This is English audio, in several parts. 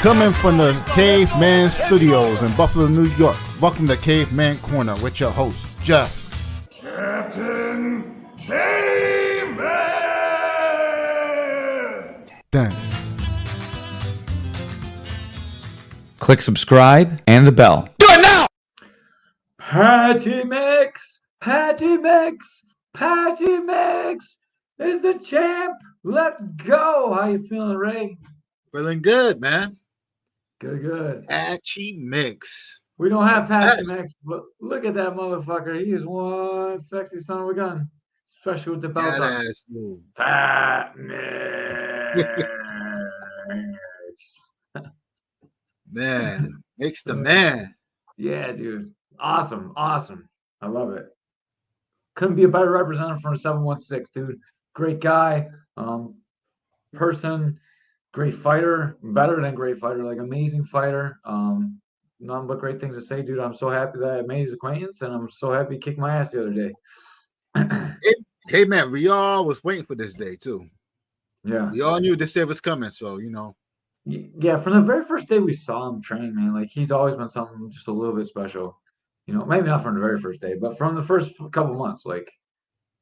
Coming from the Caveman Studios in Buffalo, New York. Welcome to Caveman Corner with your host, Jeff. Captain Caveman! Thanks. Click subscribe and the bell. Do it now! Patchy Mix! Patchy Mix! Patchy Mix is the champ! Let's go! How you feeling, Ray? Feeling good, man. Good. Patchy Mix. We don't have Patchy Mix, but look at that motherfucker. He is one sexy son of a gun, especially with the belt on. Pat Mix. Man, Mix the man. Yeah, dude. Awesome. I love it. Couldn't be a better representative from 716, dude. Great guy, person, great fighter, better than great fighter, like amazing fighter. Nothing but great things to say, dude. I'm so happy that I made his acquaintance, and I'm so happy he kicked my ass the other day. Hey, man, we all was waiting for this day too. Yeah. We all knew this day was coming, so you know. Yeah, from the very first day we saw him train, man, like he's always been something just a little bit special. You know, maybe not from the very first day, but from the first couple months, like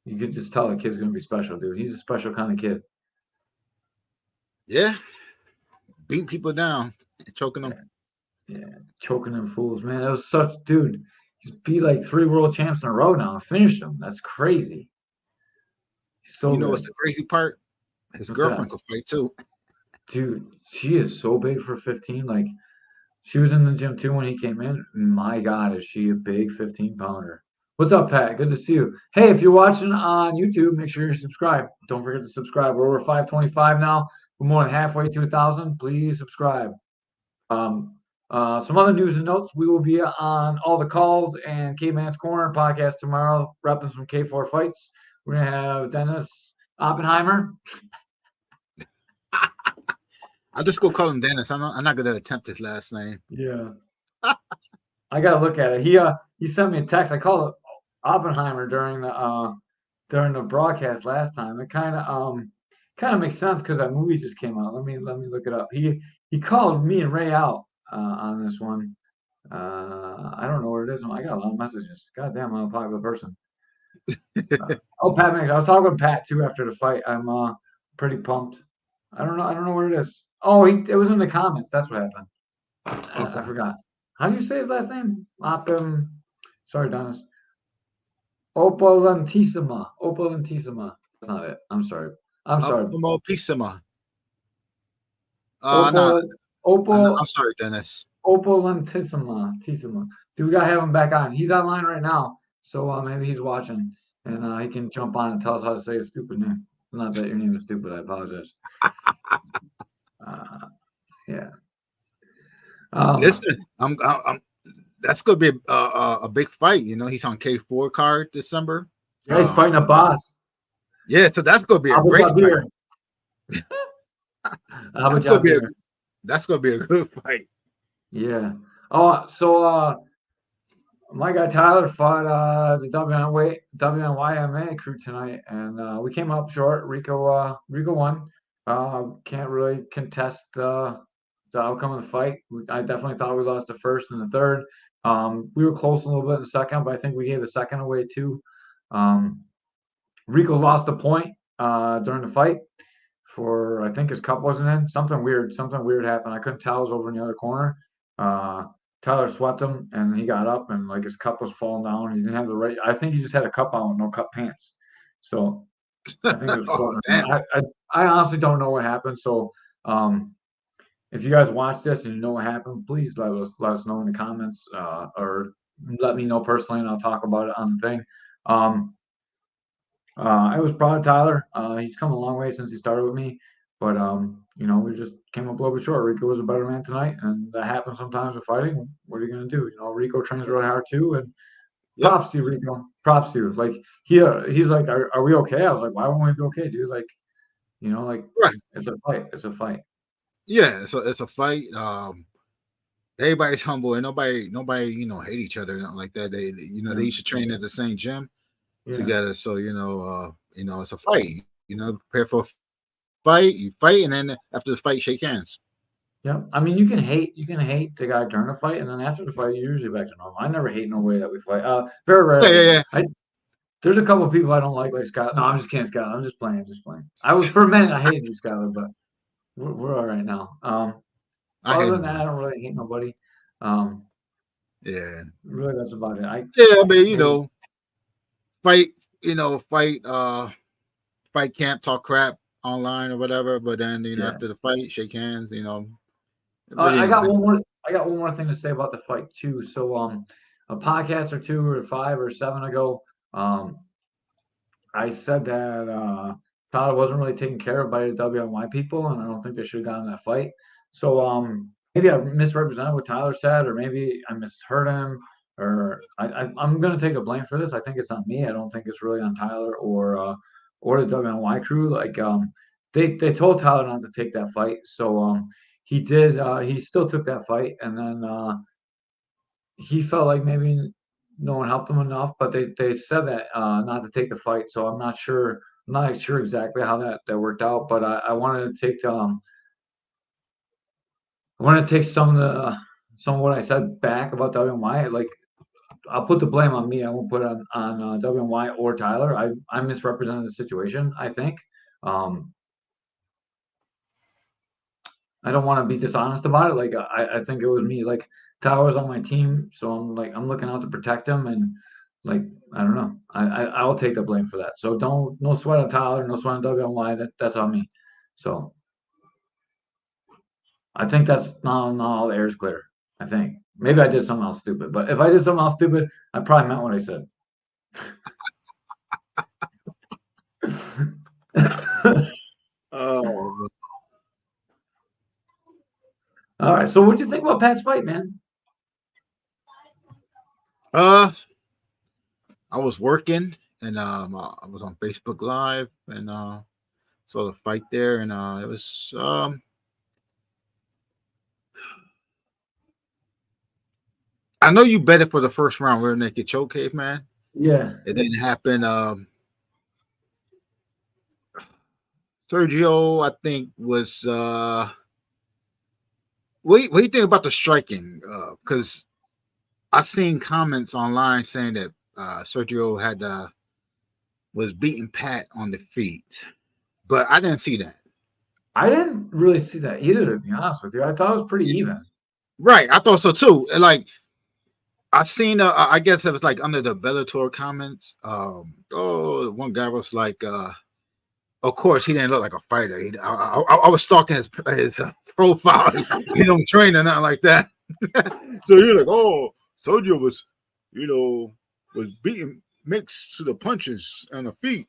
you could just tell the kid's gonna be special, dude. He's a special kind of kid. Yeah. Beating people down and choking them. Yeah, choking them fools, man. That was such, dude. He's beat like 3 world champs in a row now and finished them. That's crazy. So you know what's the crazy part? His girlfriend could fight too. Dude, she is so big for 15. Like, she was in the gym too when he came in. My God, is she a big 15-pounder. What's up, Pat? Good to see you. Hey, if you're watching on YouTube, make sure you're subscribed. Don't forget to subscribe. We're over 525 now. We're more than halfway to 1,000. Please subscribe. Some other news and notes. We will be on all the calls and Caveman's Corner podcast tomorrow, repping some K4 fights. We're going to have Dennis Oppenheimer. I'll just go call him Dennis. I'm not going to attempt his last name. Yeah. I got to look at it. He sent me a text. I called it Oppenheimer during the broadcast last time. It kind of makes sense because that movie just came out. Let me look it up. He called me and Ray out on this one. I don't know where it is. I got a lot of messages. God damn, I'm a popular person. Pat Mix. I was talking with Pat too after the fight. I'm pretty pumped. I don't know where it is. Oh, it was in the comments. That's what happened. Okay. I forgot. How do you say his last name? Sorry, Dennis. Opulentissima. That's not it. I'm sorry. Opulentissima. No. I'm sorry, Dennis. Opulentissima. Dude, we gotta have him back on. He's online right now, so maybe he's watching, and he can jump on and tell us how to say a stupid name. Not that your name is stupid. I apologize. Yeah. Listen, I'm. That's gonna be a big fight. You know, he's on K4 card December. Yeah, he's fighting a boss. Yeah, so that's gonna be a great fight. That's gonna be a good fight. Yeah. Oh, so my guy Tyler fought the WNYMA crew tonight, and we came up short. Rico won. Can't really contest the outcome of the fight. I definitely thought we lost the first and the third. We were close a little bit in the second, but I think we gave the second away too. Rico lost a point during the fight for, I think his cup wasn't in. Something weird happened. I couldn't tell. It was over in the other corner. Tyler swept him and he got up and like his cup was falling down. He didn't have the right. I think he just had a cup on with no cup pants. So I think it was. I honestly don't know what happened. So if you guys watch this and you know what happened, please let us know in the comments or let me know personally and I'll talk about it on the thing. I was proud of Tyler. He's come a long way since he started with me, but you know, we just came up a little bit short. Rico was a better man tonight, and that happens sometimes with fighting. What are you gonna do? You know, Rico trains really hard too, and props to you, Rico. Props to you. Like he's like, are we okay? I was like, why won't we be okay, dude? Like, you know, like right. It's a fight. It's a fight. Yeah, it's a fight. Everybody's humble and nobody, you know, hate each other like that. They they used to train at the same gym together. So, it's a fight. You know, prepare for a fight, you fight, and then after the fight, shake hands. Yeah, I mean, you can hate the guy during the fight, and then after the fight, you're usually back to normal. I never hate no way that we fight. Very rarely. Yeah. There's a couple of people I don't like Scott. No, I'm just kidding, Scott. I'm just playing. I was for a minute. I hated you, Skyler, but we're all right now. I Other hate than him, that, man. I don't really hate nobody. Yeah. Really, that's about it. Yeah, I mean, Maybe, fight camp, talk crap online or whatever, but then yeah. after the fight, shake hands, but I got one more. I got one more thing to say about the fight too. So, a podcast or 2 or 5 or 7 ago, I said that Tyler wasn't really taken care of by the WNY people, and I don't think they should have gotten that fight. So, maybe I misrepresented what Tyler said, or maybe I misheard him, or I'm going to take the blame for this. I think it's on me. I don't think it's really on Tyler or the WNY crew. Like, they told Tyler not to take that fight, so he did. He still took that fight, and then he felt like maybe no one helped him enough, but they said that not to take the fight. So I'm not sure. I'm not sure exactly how that worked out, but I wanted to take some of what I said back about WNY. Like, I'll put the blame on me. I won't put it on WNY or Tyler. I misrepresented the situation, I think. Um, I don't want to be dishonest about it. Like, I think it was me. Like, Tyler was on my team, so I'm looking out to protect him, and like, I don't know. I'll take the blame for that. So no sweat on Tyler, no sweat on WNY. That's on me. So I think that's now all the air is clear. I think maybe I did something else stupid, but if I did something else stupid, I probably meant what I said. oh, All right. So what'd you think about Pat's fight, man? I was working and I was on Facebook Live and saw the fight there, and it was I know you bet it for the first round rear naked choke, Caveman. Yeah. It didn't happen. Sergio, I think, was what do you think about the striking? Because I've seen comments online saying that Sergio was beating Pat on the feet, but I didn't see that. I didn't really see that either, to be honest with you. I thought it was pretty even. Right, I thought so too. And like I seen, I guess it was like under the Bellator comments. One guy was like, of course he didn't look like a fighter. I was stalking his profile. He don't train or nothing like that. So you're like, oh, Sergio was, was beating Mix to the punches and the feet,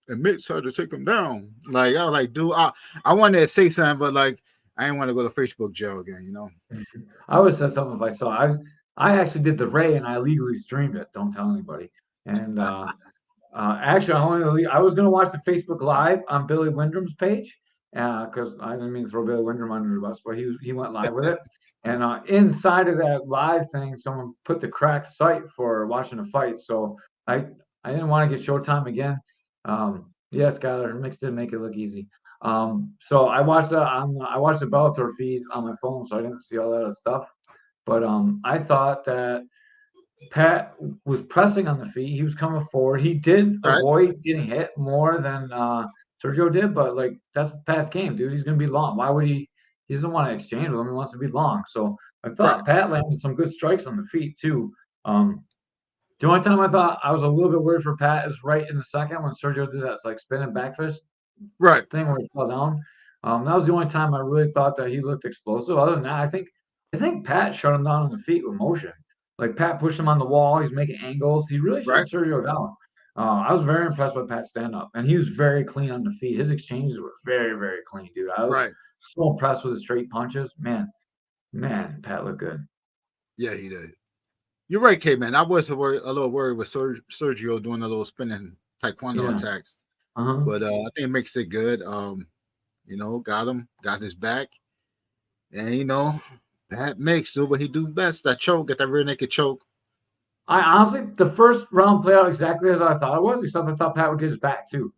and Mix had to take him down. Like I was like, dude, I wanted to say something, but like I didn't want to go to Facebook jail again. I would say something if I saw. I actually did the Ray and I legally streamed it. Don't tell anybody. And actually, I was going to watch the Facebook Live on Billy Windrum's page because I didn't mean to throw Billy Windrum under the bus, but he went live with it. And inside of that live thing, someone put the cracked site for watching the fight. So I didn't want to get Showtime again. Yes, Skyler, Mix did make it look easy. So I watched the Bellator feed on my phone, so I didn't see all that stuff. But I thought that Pat was pressing on the feet. He was coming forward. He did avoid getting hit more than Sergio did, but like that's Pat's game, dude. He's gonna be long. Why would he? He doesn't want to exchange with him. He wants to be long. So I thought Pat landed some good strikes on the feet too. The only time I thought I was a little bit worried for Pat is right in the second when Sergio did that like spinning back fist thing where he fell down. That was the only time I really thought that he looked explosive. Other than that, I think Pat shut him down on the feet with motion. Like Pat pushed him on the wall. He's making angles. He really shut Sergio down. I was very impressed with Pat's stand up, and he was very clean on the feet. His exchanges were very, very clean, dude. I was so impressed with his straight punches. Man, Pat looked good. Yeah, he did. You're right, K-Man. I was a little worried with Sergio doing a little spinning taekwondo attacks, but I think it makes it good. Got his back, and Pat Mix do what he do best. That choke, get that rear naked choke. I honestly, the first round played out exactly as I thought it was, except I thought Pat would get his back too.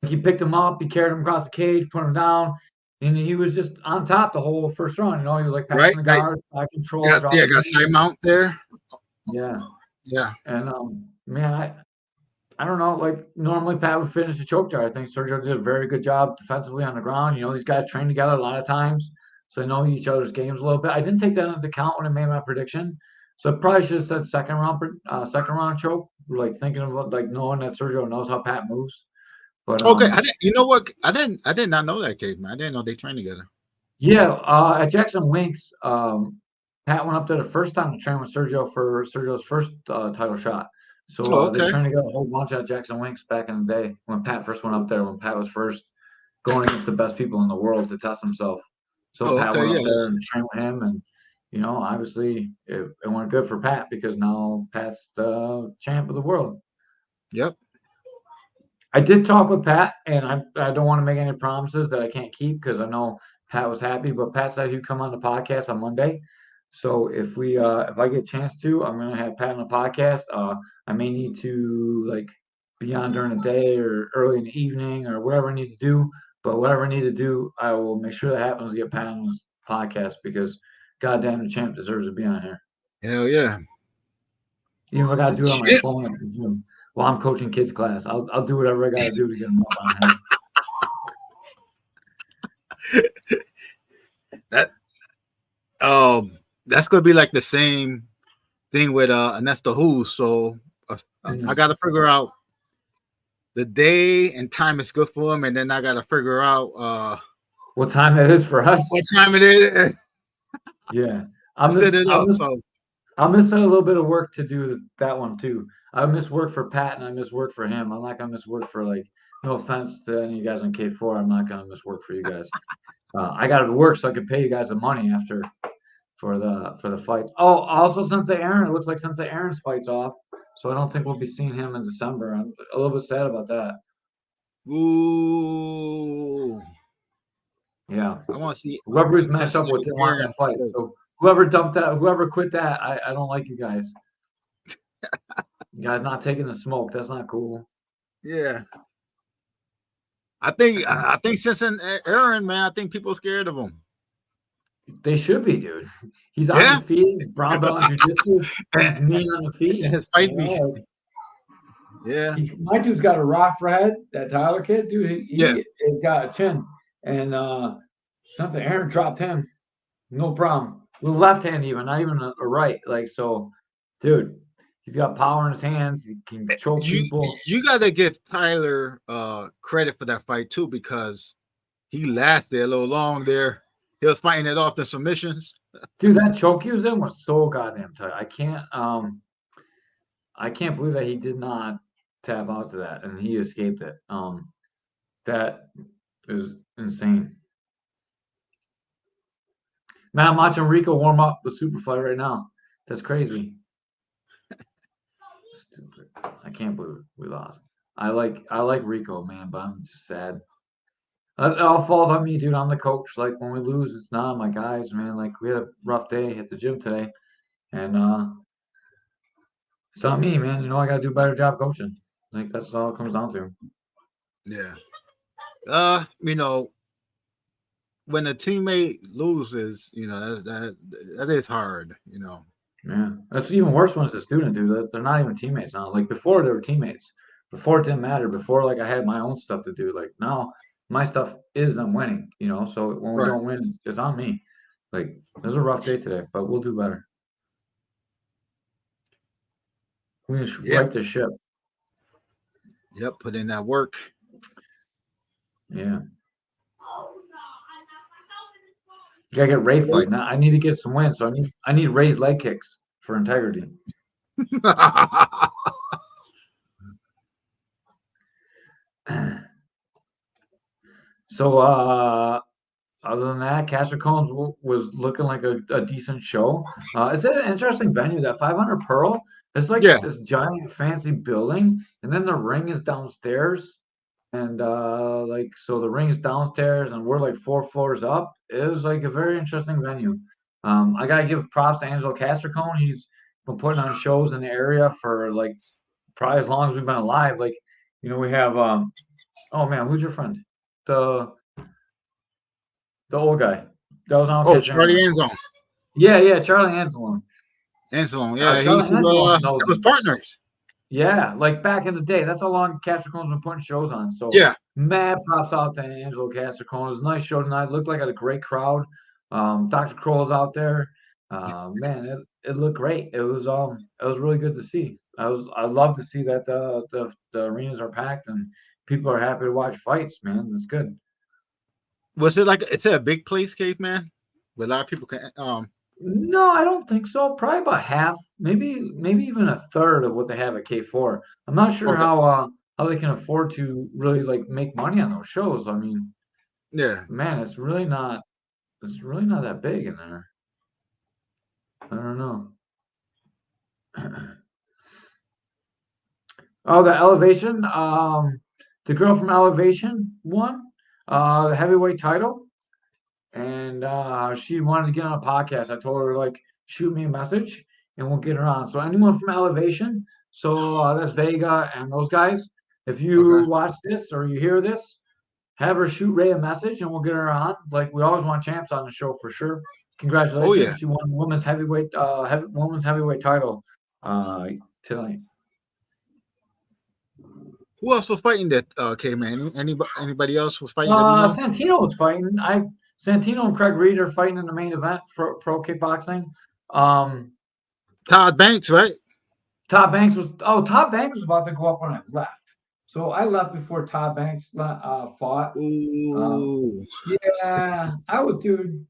Like he picked him up, he carried him across the cage, put him down. And he was just on top the whole first round. You know, he was like Right, passing the right. guard, eye control, Got dropping got knees. side mount there. Yeah. Yeah. And man, I don't know. Like normally, Pat would finish the choke there. I think Sergio did a very good job defensively on the ground. You know, these guys train together a lot of times, so they know each other's games a little bit. I didn't take that into account when I made my prediction, so I probably should have said second round choke. Like thinking about like knowing that Sergio knows how Pat moves. But Okay, you know what? I did not know that, Caveman. I didn't know they trained together. yeah, at Jackson Winks, Pat went up there the first time to train with Sergio for Sergio's first title shot. So Oh, they okay. trained together a whole bunch at Jackson Winks back in the day when Pat first went up there, when Pat was first going against the best people in the world to test himself. So Oh, Pat okay. went up Yeah. there and trained with him, and you know, obviously it went good for Pat because now Pat's the champ of the world. Yep. I did talk with Pat, and I don't want to make any promises that I can't keep because I know Pat was happy. But Pat said he'd come on the podcast on Monday. So if I get a chance to, I'm gonna have Pat on the podcast. I may need to like be on during the day or early in the evening or whatever I need to do. But whatever I need to do, I will make sure that happens to get Pat on this podcast because goddamn, the champ deserves to be on here. Hell yeah. Even if I gotta The do it on my chip. phone at the gym while I'm coaching kids class, I'll do whatever I gotta do to get him up on here. That's gonna be like the same thing with Ernesto Who. So I got to figure out the day and time is good for him, and then I got to figure out what time it is for us. what time it is. Yeah, Set it up. So I'll miss a little bit of work to do that one too. I miss work for Pat and I miss work for him. I'm not gonna miss work for like. No offense to any of you guys on K4, I'm not gonna miss work for you guys. I got to work so I can pay you guys the money after for the fights. Oh, also Sensei Aaron, it looks like Sensei Aaron's fight's off, so I don't think we'll be seeing him in December. I'm a little bit sad about that. ooh, Yeah, I want to see whoever he's matched up Sensei with didn't want Aaron. that fight. So whoever quit that, I don't like you guys. You guys not taking the smoke. That's not cool. Yeah. I think Sensei Aaron, man, I think people are scared of him. They should be, dude. He's Yeah. undefeated. He's brown belt in jiu-jitsu. He's mean on the feet. His fight You know, Yeah. my dude's got a rock forehead. That Tyler kid, dude, he has got a chin. And Sensei Aaron dropped him. No problem. With left hand even, not even a right. Like, so, dude, he's got power in his hands. He can choke people. You got to give Tyler credit for that fight too, because he lasted a little long there. He was fighting it off the submissions. Dude, that choke he was in was so goddamn tight. I can't believe that he did not tap out to that and he escaped it. That is insane. Man, I'm watching Rico warm up with Superfly right now. That's crazy. Stupid. I can't believe we lost. I like Rico, man, but I'm just sad. It all falls on me, dude. I'm the coach. Like when we lose, it's not my guys, man. Like we had a rough day at the gym today, and it's on me, man. You know I gotta do a better job coaching. Like that's all it comes down to. Yeah. You know, when a teammate loses, you know that is hard. You know. Yeah, that's even worse when it's a student, dude. They're not even teammates now. Like before, they were teammates. Before it didn't matter. Before, like I had my own stuff to do. Like now, my stuff is them winning. You know, so when we don't win, it's on me. Like it was a rough day today, but we'll do better. We just right the ship. Yep, put in that work. Yeah. You gotta get Ray fight. Now I need to get some wins, so I need Ray's leg kicks for integrity. So other than that, Castor Combs was looking like a decent show. It's an interesting venue. That 500 Pearl. It's like this giant fancy building, and then the ring is downstairs. And like so the ring's downstairs and we're like 4 floors up. It was like a very interesting venue. I gotta give props to Angelo Castricone. He's been putting on shows in the area for like probably as long as we've been alive. Like, you know, we have oh man, who's your friend? the old guy. That was on Oh, Caveman. Charlie Anzone. Yeah, Charlie Anselon. Anzone, yeah, he Charlie used to Anselon knows that was him. partners. Yeah, like back in the day. That's how long Capricorn's been putting shows on. So Yeah. mad props out to Angelo Capricorn. It was a nice show tonight. Looked like I had a great crowd. Dr. Kroll's out there. Man, it looked great. It was really good to see. I love to see that the arenas are packed and people are happy to watch fights, man. It's good. Was it like it's a big place, Caveman? Where a lot of people can No, I don't think so. Probably about half, maybe even a third of what they have at K4. I'm not sure okay. how they can afford to really like make money on those shows. I mean, Yeah. man, it's really not that big in there. I don't know. Oh, the Elevation. The girl from Elevation won the heavyweight title, and she wanted to get on a podcast. I told her like shoot me a message, and we'll get her on. So anyone from Elevation, so that's Vega and those guys. If you Okay. watch this or you hear this, have her shoot Ray a message, and we'll get her on. Like we always want champs on the show for sure. Oh yeah. Congratulations, she won women's heavyweight title tonight. Who else was fighting that Caveman? Anybody else was fighting that we know? Santino was fighting. Santino and Craig Reed are fighting in the main event for pro kickboxing. Todd Banks, right? Todd Banks was about to go up when I left. So I left before Todd Banks fought. Ooh. Yeah, I was, dude.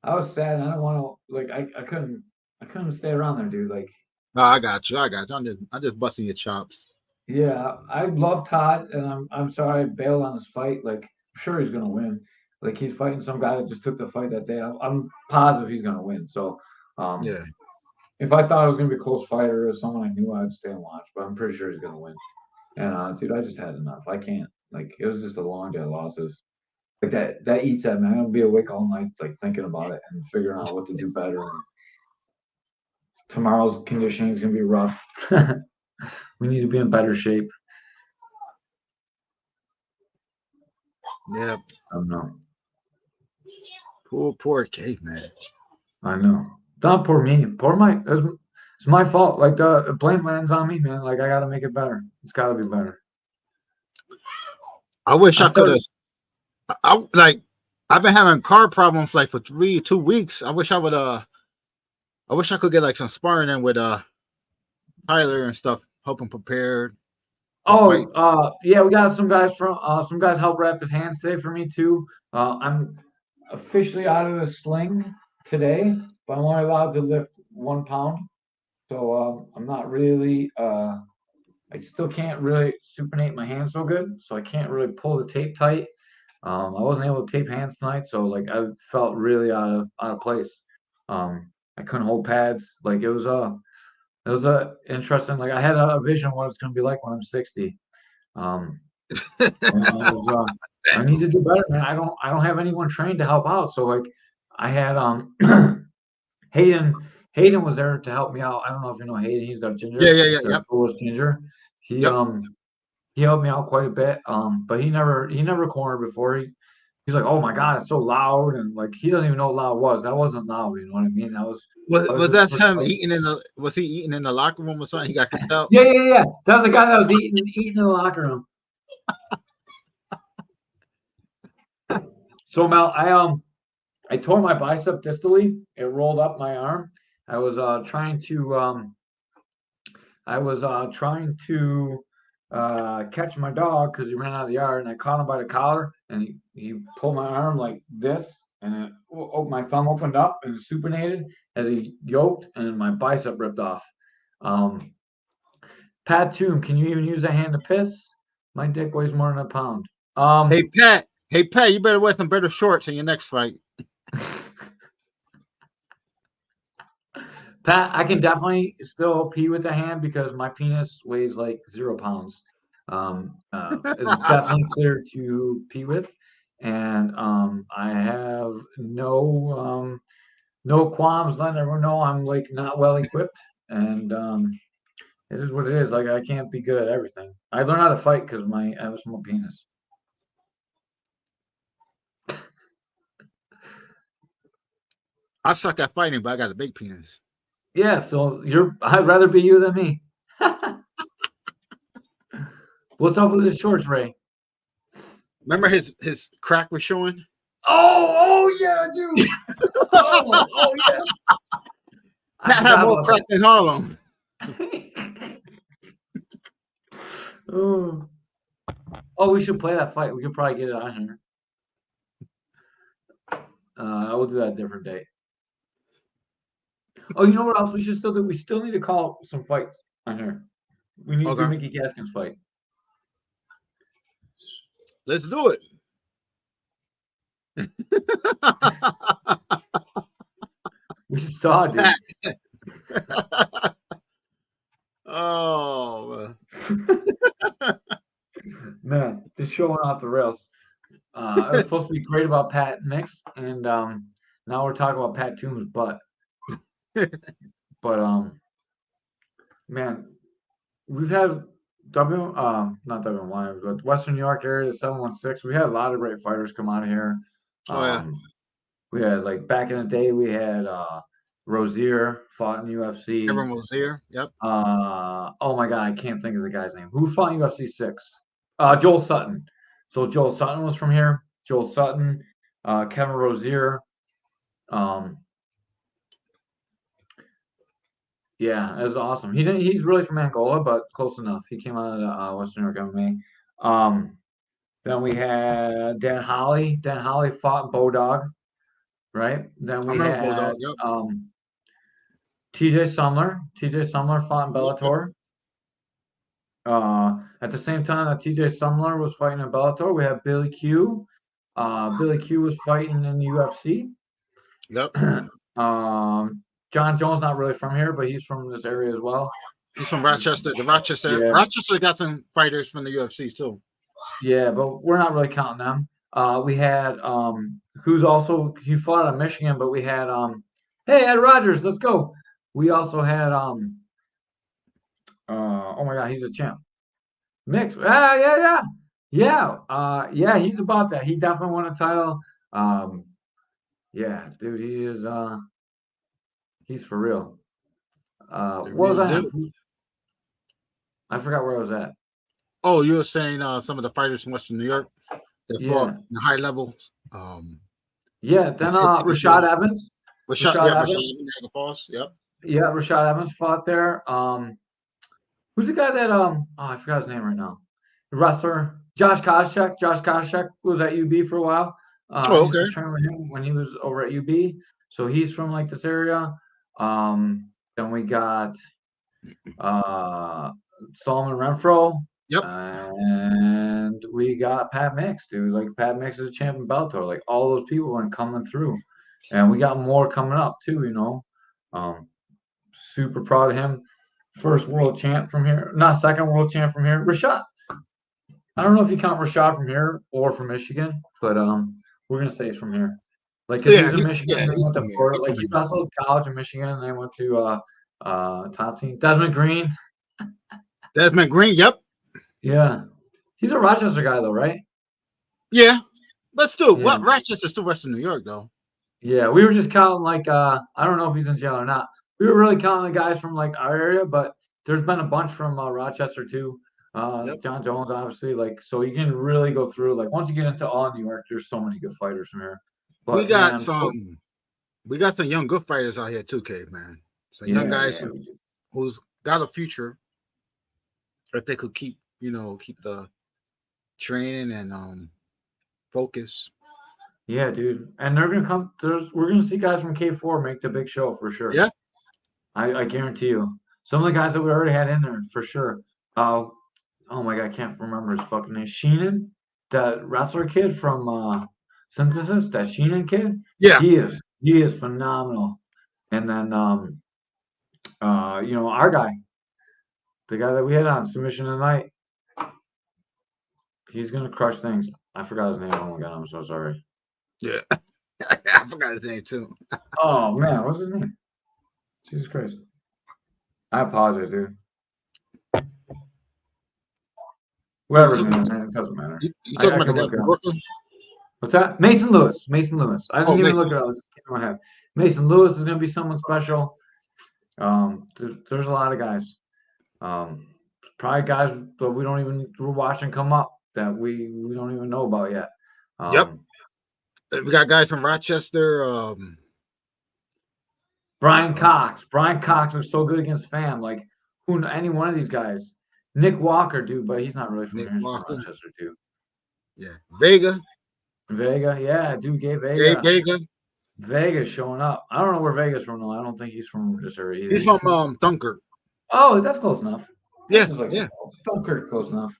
I was sad. I don't want to like. I couldn't stay around there, dude. Like, No, I got you. I'm just busting your chops. yeah, I love Todd, and I'm sorry I bailed on his fight. Like, I'm sure he's gonna win. Like, he's fighting some guy that just took the fight that day. I'm positive he's gonna win. So, Yeah. if I thought it was gonna be a close fight or someone I knew, I'd stay and watch. But I'm pretty sure he's gonna win. And dude, I just had enough. I can't. Like, it was just a long day of losses. Like that eats at me. I'm gonna be awake all night, like thinking about it and figuring out what to do better. And tomorrow's conditioning is gonna be rough. We need to be in better shape. Yeah. I don't know. Poor Caveman. I know. Don't pour me. Pour my. It's my fault. Like the blame lands on me, man. Like I gotta make it better. It's gotta be better. I wish I could have. I've been having car problems like for 2 weeks. I wish I could get like some sparring in with Tyler and stuff, help him prepare. Yeah, we got some guys help wrap his hands today for me too. I'm officially out of the sling today, but I'm only allowed to lift 1 pound. So I'm not really I still can't really supinate my hands so good, so I can't really pull the tape tight. I wasn't able to tape hands tonight, so like I felt really out of place. I couldn't hold pads. Like it was a interesting. Like I had a vision of what it's going to be like when I'm 60. I need to do better, man. I don't have anyone trained to help out. So like I had Hayden. Hayden was there to help me out. I don't know if you know Hayden. He's got ginger. Yeah. The coolest ginger. He Yep. he helped me out quite a bit. But he never cornered before. He's like, oh my god, it's so loud, and like he doesn't even know what loud was. That wasn't loud. You know what I mean? Was that's him eating was he eating in the locker room or something? He got kicked out. Yeah. That was the guy that was eating in the locker room. So Mel, I tore my bicep distally. It rolled up my arm. I was trying to catch my dog because he ran out of the yard, and I caught him by the collar, and he pulled my arm like this, and my thumb opened up and supinated as he yoked, and my bicep ripped off. Pat Toom, can you even use a hand to piss? My dick weighs more than a pound. Hey Pat, you better wear some better shorts in your next fight. Pat, I can definitely still pee with the hand because my penis weighs like 0 pounds. It's definitely clear to pee with, and I have no qualms letting everyone know I'm like not well equipped, and it is what it is. Like I can't be good at everything. I learned how to fight because I have a small penis. I suck at fighting, but I got a big penis. Yeah, so I'd rather be you than me. What's up with his shorts, Ray? Remember his crack was showing? Oh yeah, dude. oh yeah. Pat had more crack than Harlem. Oh, we should play that fight. We could probably get it on here. I will do that a different day. Oh, you know what else we should still do? We still need to call some fights on here. We need to do Mickey Gaskin's fight. Let's do it. We saw, dude. Oh man, this show went off the rails. It was supposed to be great about Pat Nix, and now we're talking about Pat Toombs' butt. But man, we've had not WNY, but Western New York area, 716. We had a lot of great fighters come out of here. We had, like, back in the day, we had Rozier fought in UFC. Caveman was here. Yep. Oh my God, I can't think of the guy's name. Who fought in UFC 6? Joel Sutton. So Joel Sutton was from here. Joel Sutton, Kevin Rozier. Yeah, it was awesome. He's really from Angola, but close enough. He came out of Western New York MMA. Then we had Dan Holly. Dan Holly fought Bodog, right? Then we had Bodog, yep. TJ Sumler. TJ Sumler fought in Bellator. At the same time that TJ Sumler was fighting in Bellator, we had Billy Q. Billy Q was fighting in the UFC. Yep. John Jones, not really from here, but he's from this area as well. He's from Rochester. Rochester got some fighters from the UFC too. Yeah, but we're not really counting them. We had he fought in Michigan, but we had hey, Ed Rogers, let's go. We also had oh my God, he's a champ. Mix. Yeah, he's about that. He definitely won a title. Yeah, dude, he is he's for real. What was I? I forgot where I was at. Oh, you were saying some of the fighters from Western New York that fought in the high levels. Yeah, then Rashad Evans. Rashad Evans. Yep. Yeah, Rashad Evans fought there. Who's the guy that I forgot his name right now. The wrestler Josh Koscheck. Josh Koscheck was at UB for a while. Okay. I was training with him when he was over at UB. So he's from like this area. Then we got Solomon Renfro. Yep. And we got Pat Mix, dude. Like, Pat Mix is a champion Bellator. Like, all those people went coming through. And we got more coming up too, you know. Super proud of him. First world champ from here. Not second world champ from here. Rashad. I don't know if you count Rashad from here or from Michigan, but we're gonna say it's from here. Like, cause he's in Michigan, and he went to Florida. Like, he wrestled college in Michigan, and then went to top team. Desmond Green. Yep. Yeah. He's a Rochester guy though, right? Yeah. But still, what Rochester's still Western New York though. Yeah, we were just counting, like, I don't know if he's in jail or not. We were really counting the guys from, like, our area, but there's been a bunch from Rochester too. John Jones, obviously. Like, so you can really go through. Like, once you get into all New York, there's so many good fighters from here. But we got some young good fighters out here too, Caveman. So young guys who's got a future if they could keep the training and focus. Yeah, dude. And they're gonna come. We're gonna see guys from K4 make the big show for sure. Yeah. I guarantee you. Some of the guys that we already had in there for sure. Oh my God, I can't remember his fucking name. Sheenan, that wrestler kid from Synthesis, that Sheenan kid. Yeah. He is phenomenal. And then our guy, the guy that we had on Submission Tonight, he's gonna crush things. I forgot his name. Oh my God, I'm so sorry. Yeah. I forgot his name too. Oh man, what's his name? Jesus Christ. I apologize, dude. Whatever his name is, it doesn't matter. You talking about the guy from Brooklyn? What's that? Mason Lewis. I didn't even look it up. It's in my head. Mason Lewis is going to be someone special. There's a lot of guys. Probably guys that we're watching come up that we don't even know about yet. Yep. We got guys from Rochester. Brian Cox. Brian Cox looks so good against Fam. Like any one of these guys. Nick Walker, dude, but he's not really from here. He's from Rochester too. Yeah. Vega, yeah, dude, Gabe Vega. Vega's showing up. I don't know where Vega's from though. I don't think he's from this area either. He's from Dunkirk. Oh, that's close enough. Yeah, Dunkirk, close enough.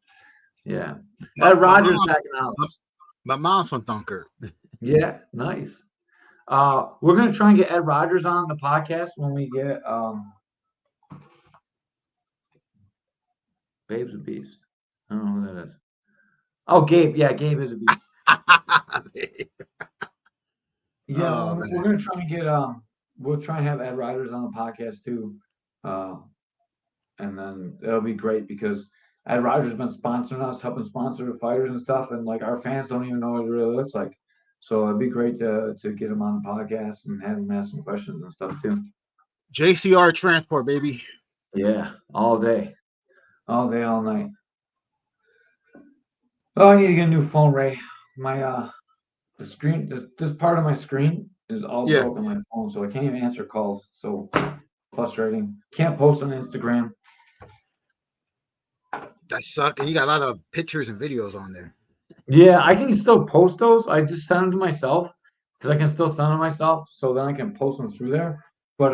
Yeah. Ed Rogers back in the house. My mom's from Dunkirk. Yeah, nice. We're gonna try and get Ed Rogers on the podcast when we get Babe's a beast. I don't know who that is. Oh, Gabe. Yeah, Gabe is a beast. Yeah, we're gonna try and get we'll try and have Ed Rogers on the podcast too. And then it'll be great because Ed Rogers has been sponsoring us, helping sponsor the fighters and stuff, and like our fans don't even know what it really looks like. So it'd be great to get him on the podcast and have him ask some questions and stuff too. JCR Transport, baby. Yeah, all day, all night. Oh, I need to get a new phone, Ray. My the screen, this part of my screen is all broke on my phone, so I can't even answer calls. So frustrating. Can't post on Instagram. That sucks. And you got a lot of pictures and videos on there. Yeah, I can still post those. I just send them to myself because I can still send them myself, so then I can post them through there. But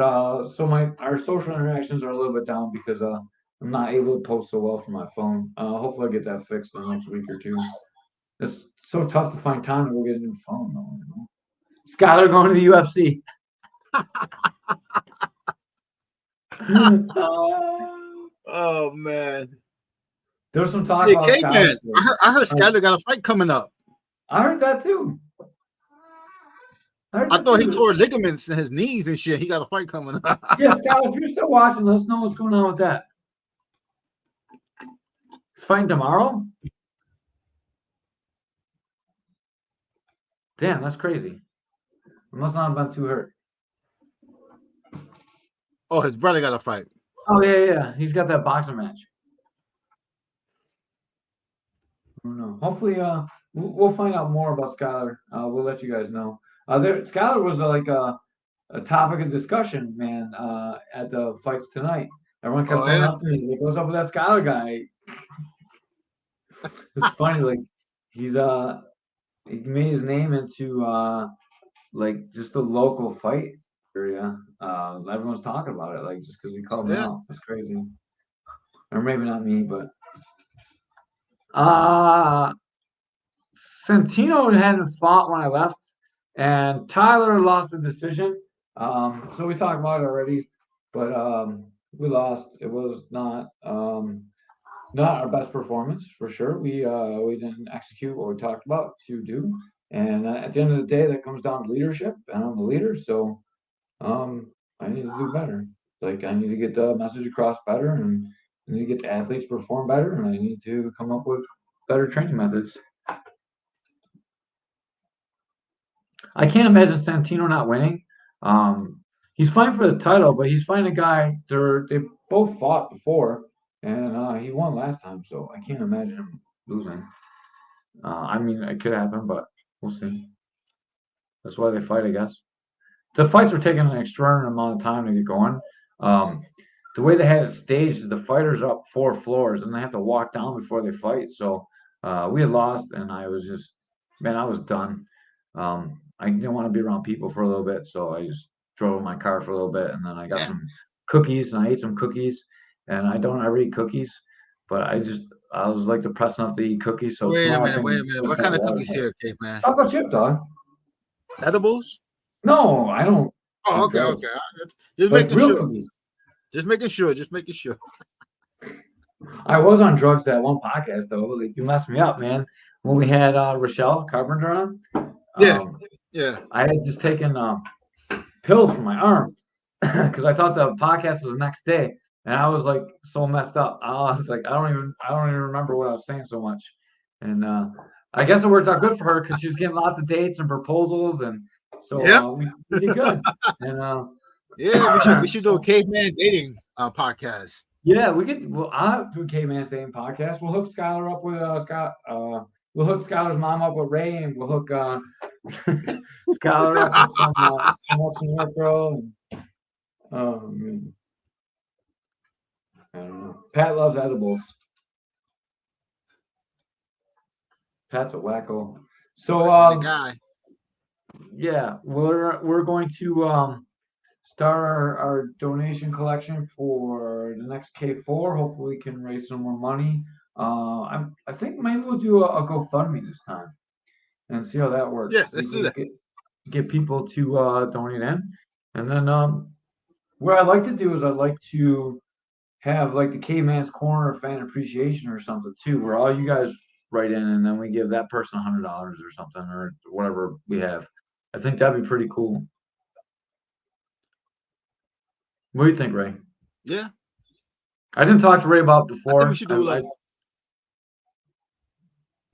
so our social interactions are a little bit down because I'm not able to post so well from my phone. Hopefully I'll get that fixed in the next week or two. It's so tough to find time to go get a new phone, though. You know? Skylar going to the UFC. Oh man. There's some talk about Caveman. I heard Skylar got a fight coming up. I heard that too. I thought he tore ligaments in his knees and shit. He got a fight coming up. Yeah, Skylar, if you're still watching, let us know what's going on with that. He's fighting tomorrow? Damn, that's crazy. He must not have been too hurt. Oh, his brother got a fight. Oh, yeah. He's got that boxing match. I don't know. Hopefully, we'll find out more about Skylar. We'll let you guys know. Skylar was like a topic of discussion, man, at the fights tonight. Everyone kept coming up to me. Like, what's up with that Skylar guy? It's funny, like he made his name into like just a local fight area. Everyone's talking about it, like just because he called me out. That's crazy. Or maybe not me, but Santino hadn't fought when I left, and Tyler lost the decision. So we talked about it already, but we lost. It was not our best performance for sure. We didn't execute what we talked about to do, and at the end of the day, that comes down to leadership, and I'm the leader, so I need to do better. Like I need to get the message across better, and I need to get the athletes perform better, and I need to come up with better training methods. I can't imagine Santino not winning. He's fighting for the title, but he's fighting a guy. They both fought before, and he won last time, so I can't imagine him losing. I mean, it could happen, but we'll see. That's why they fight, I guess. The fights were taking an extraordinary amount of time to get going. The way they had it staged, the fighters are up 4 floors, and they have to walk down before they fight. So we had lost, and I was just, man, I was done. I didn't want to be around people for a little bit, so I just drove in my car for a little bit, and then I got some cookies, and I ate some cookies, and I don't ever eat cookies, but I was like depressed enough to eat cookies. So wait a minute. What kind of cookies here, Caveman? Chocolate chip, dog. Edibles? No, I don't. Oh, okay. Just like making real sure. Cookies. Just making sure. I was on drugs that one podcast though. Like you messed me up, man. When we had Rochelle Carpenter on. Yeah. I had just taken pills for my arm because I thought the podcast was the next day, and I was like so messed up. I was like, I don't even remember what I was saying so much, and I guess it worked out good for her because she was getting lots of dates and proposals, and So we did good. And yeah, we should do a caveman dating podcast. Yeah, we could. Well, I'll do a Caveman Staying podcast. We'll hook Skylar up with Scott. We'll hook Skylar's mom up with Ray, and we'll hook Skylar up with some Western York girl. And, I don't know. Pat loves edibles. Pat's a wacko. So the guy. yeah, we're going to start our donation collection for the next K4. Hopefully, we can raise some more money. I think maybe we'll do a GoFundMe this time and see how that works. Yeah, let's do that. Get people to donate in, and then what I like to do is I like to have like the Caveman's Corner fan appreciation or something too, where all you guys write in and then we give that person $100 or something or whatever we have. I think that'd be pretty cool. What do you think, Ray? Yeah. I didn't talk to Ray about it before. I think we should do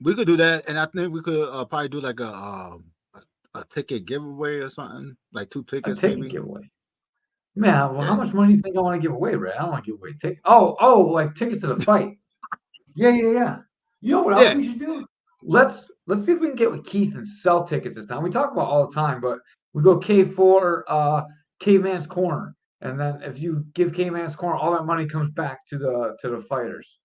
we could do that, and I think we could probably do like a ticket giveaway or something, like 2 tickets, maybe. Giveaway. Man, well, how much money do you think I want to give away, Ray? I don't want to give away tickets. Oh, like tickets to the fight. Yeah. You know what else we should do? Let's see if we can get with Keith and sell tickets this time. We talk about all the time, but we go K4, Caveman's Corner. And then if you give Caveman's Corner, all that money comes back to the fighters.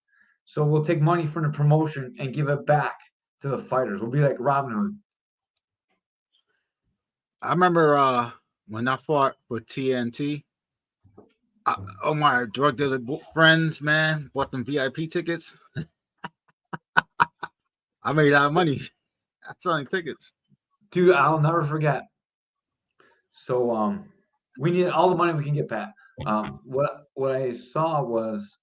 So we'll take money from the promotion and give it back to the fighters. We'll be like Robin Hood. I remember when I fought for TNT. All my drug dealer friends, man, bought them VIP tickets. I made a lot of money selling tickets. Dude, I'll never forget. So we need all the money we can get back. What I saw was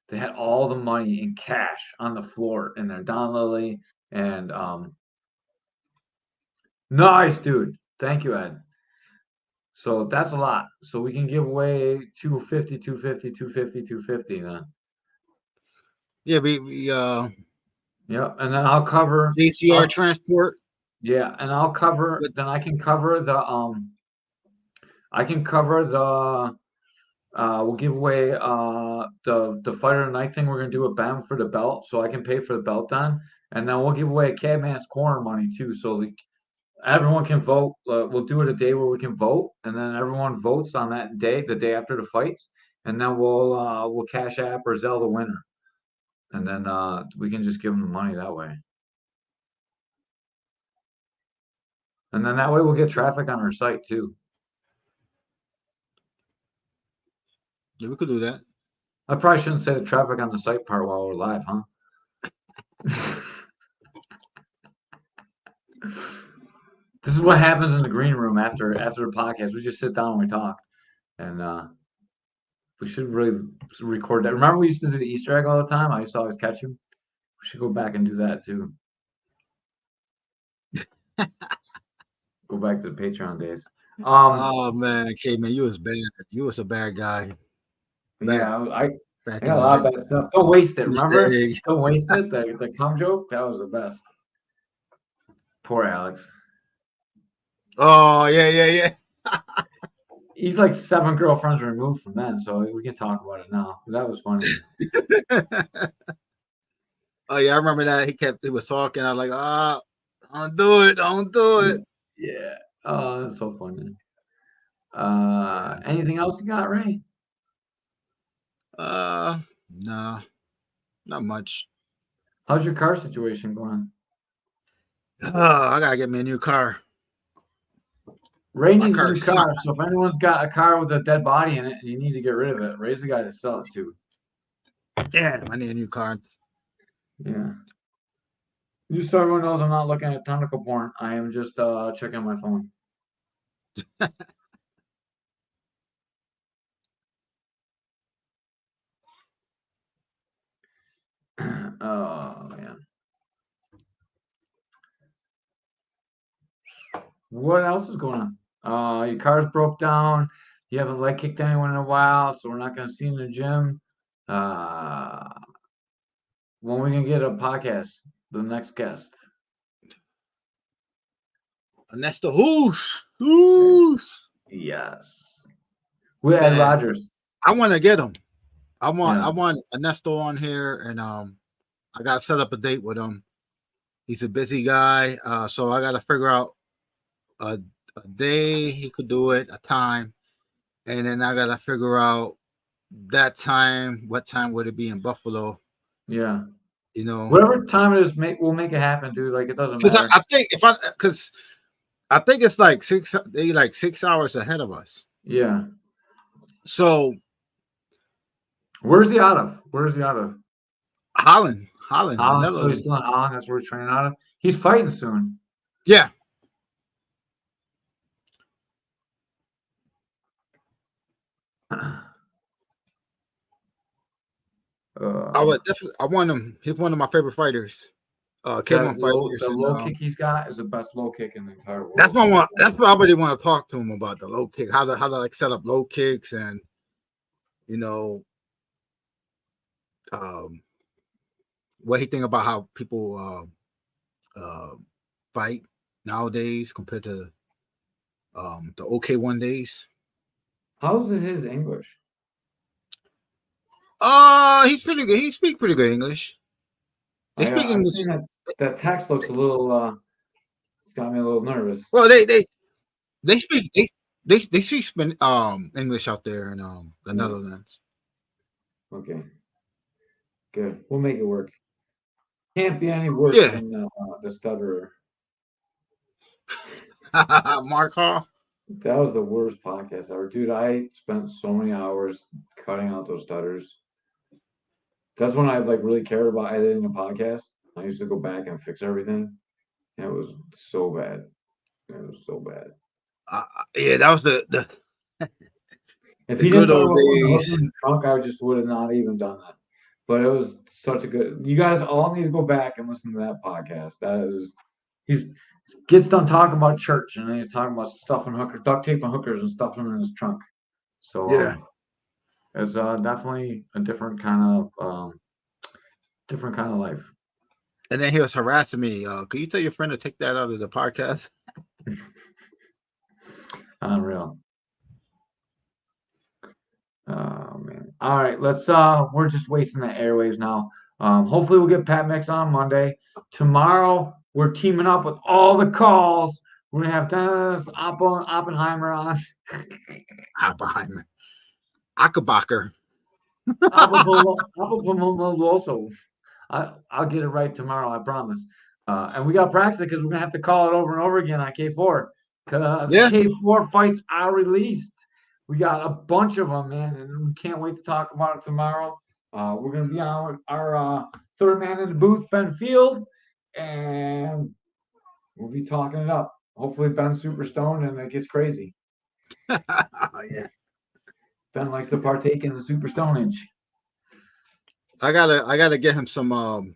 they had all the money in cash on the floor in there. Don Lilly and nice, dude. Thank you, Ed. So that's a lot. So we can give away 250 then. Yeah, we yeah, and then I'll cover JCR transport. Yeah, and I'll cover then I can cover the we'll give away the fighter of the night thing we're gonna do with Ben for the belt, so I can pay for the belt then, and then we'll give away Caveman's Corner money too, so everyone can vote. We'll do it a day where we can vote, and then everyone votes on that day, the day after the fights, and then we'll Cash App or Zelle the winner, and then we can just give them the money that way. And then that way we'll get traffic on our site too. Yeah, we could do that. I probably shouldn't say the traffic on the site part while we're live, huh? This is what happens in the green room after the podcast. We just sit down and we talk. And we should really record that. Remember we used to do the Easter egg all the time? I used to always catch him. We should go back and do that too. Go back to the Patreon days. Oh man, Caveman, you was bad. You was a bad guy. I got a lot of bad stuff. Don't waste it. Remember? Don't waste it. The cum joke, that was the best. Poor Alex. Oh yeah. He's like 7 girlfriends removed from then, so we can talk about it now. That was funny. Oh yeah, I remember that. He was talking. I was like, don't do it. Yeah. Oh, that's so funny. Anything else you got, Ray? No, not much. How's your car situation going? I gotta get me a new car. Ray needs a new car, so if anyone's got a car with a dead body in it and you need to get rid of it, Ray's the guy to sell it to. Yeah, I need a new car. Yeah. Just so everyone knows, I'm not looking at tentacle porn. I am just checking my phone. Oh man. What else is going on? Your car's broke down. You haven't leg kicked anyone in a while, so we're not going to see you in the gym. When we can get a podcast, the next guest. Ernesto Hoos. Yes. We're Ed Man, Rogers. I want to get him. I Yeah. want Ernesto on here, and I got to set up a date with him. He's a busy guy, so I got to figure out a day he could do it, a time, and then I got to figure out that time. What time would it be in Buffalo? Yeah. You know, whatever time it is, we'll make it happen, dude. Like, it doesn't matter. I think I think it's like 6 hours ahead of us. Yeah. So where's he out of? Holland, So he's still in Holland. That's where he's training out of. He's fighting soon. Yeah. I would definitely. I want him. He's one of my favorite fighters. Caveman fighters. The low kick he's got is the best low kick in the entire world. That's what I really want to talk to him about, the low kick. How to like set up low kicks, and what he think about how people fight nowadays compared to the OK1 days. How's his English? He's pretty good. He speaks pretty good English. They speak English. That text looks a little. It's got me a little nervous. Well, they speak English out there in the Netherlands. Okay. Good. We'll make it work. Can't be any worse than the stutterer. Mark Hall. That was the worst podcast ever, dude. I spent so many hours cutting out those stutters. That's when I really cared about editing a podcast. I used to go back and fix everything. It was so bad. Yeah, that was the. If he didn't talk about the trunk, I just would have not even done that. But it was such a good. You guys all need to go back and listen to that podcast. He gets done talking about church, and then he's talking about stuffing hookers, duct tape and hookers, and stuffing them in his trunk. So it's definitely a different kind of life. And then he was harassing me. Could you tell your friend to take that out of the podcast? Unreal. Oh man. All right, let's we're just wasting the airwaves now. Hopefully we'll get Pat Mix on Monday. Tomorrow we're teaming up with all the calls. We're gonna have Dennis Oppenheimer on. Oppenheimer. Ackerbacher. Also. I'll get it right tomorrow, I promise. And we got practice because we're gonna have to call it over and over again on K4 because K4 fights are released. We got a bunch of them, man, and we can't wait to talk about it tomorrow. We're gonna be on with our third man in the booth, Ben Field, and we'll be talking it up. Hopefully, Ben's super stoned and it gets crazy. Yeah. Ben likes to partake in the super stonage. I gotta get him some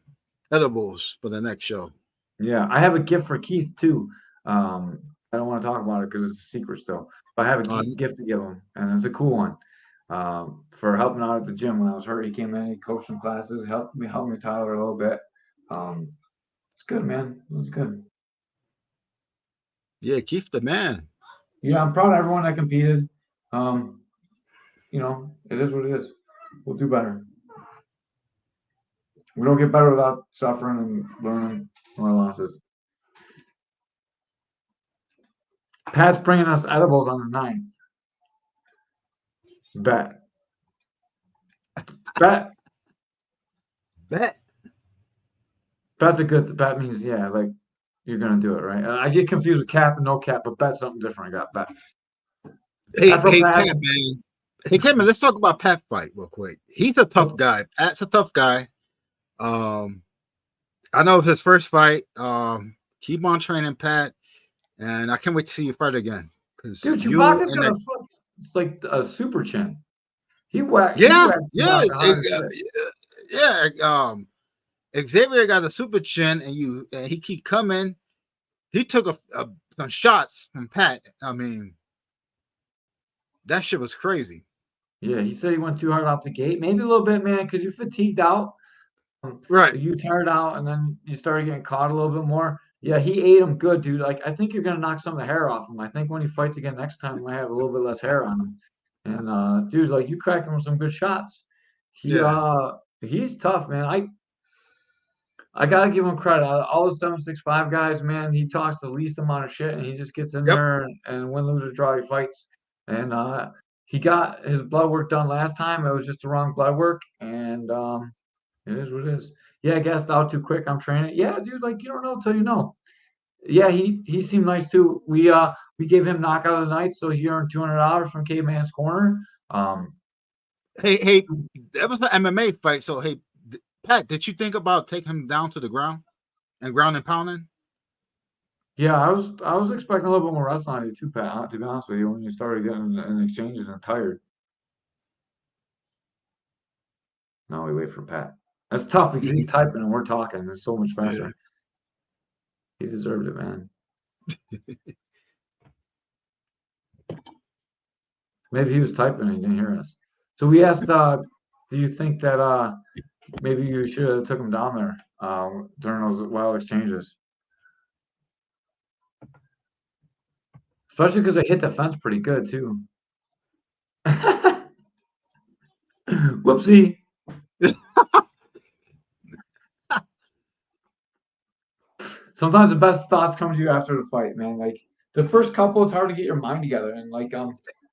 edibles for the next show. Yeah, I have a gift for Keith too. I don't want to talk about it because it's a secret still. But I have a gift to give him, and it's a cool one. For helping out at the gym when I was hurt, he came in, he coached some classes, helped me Tyler a little bit. It's good, man. It was good. Yeah, Keith the man. Yeah, I'm proud of everyone that competed. It is what it is. We'll do better. We don't get better without suffering and learning from our losses. Pat's bringing us edibles on the 9th. Bet. Bet's a good. Bet means you're gonna do it, right? I get confused with cap and no cap, but bet's something different. I got bet. Hey, Pat, man. Hey, Caveman, let's talk about Pat fight real quick. He's a tough guy. Pat's a tough guy. I know his first fight. Keep on training, Pat, and I can't wait to see you fight again. Dude, Chewbacca's gonna it's like a super chin. Xavier got a super chin, and he keep coming. He took some shots from Pat. I mean, that shit was crazy. Yeah, he said he went too hard off the gate. Maybe a little bit, man, because you're fatigued out. Right. You tired out, and then you started getting caught a little bit more. Yeah, he ate him good, dude. Like, I think you're gonna knock some of the hair off him. I think when he fights again next time, he might have a little bit less hair on him. And dude, like you cracked him with some good shots. Yeah. He's tough, man. I gotta give him credit. Out of all the 765 guys, man, he talks the least amount of shit, and he just gets in Yep. there and win, lose, or draw, he fights. And he got his blood work done last time. It was just the wrong blood work, and it is what it is. Yeah, I guessed out too quick. I'm training. Yeah, dude, like you don't know till you know. Yeah, he seemed nice too. We gave him knockout of the night, so he earned $200 from Caveman's corner. Hey, that was an MMA fight. So hey, Pat, did you think about taking him down to the ground and ground and pounding? Yeah, I was expecting a little bit more wrestling out of you too, Pat. To be honest with you, when you started getting in exchanges and tired. Now we wait for Pat. That's tough because he's typing and we're talking. It's so much faster. Yeah. He deserved it, man. Maybe he was typing and he didn't hear us. So we asked, do you think that maybe you should have took him down there during those wild exchanges? Especially because they hit the fence pretty good too. Whoopsie. Sometimes the best thoughts come to you after the fight, man. Like the first couple, it's hard to get your mind together. And like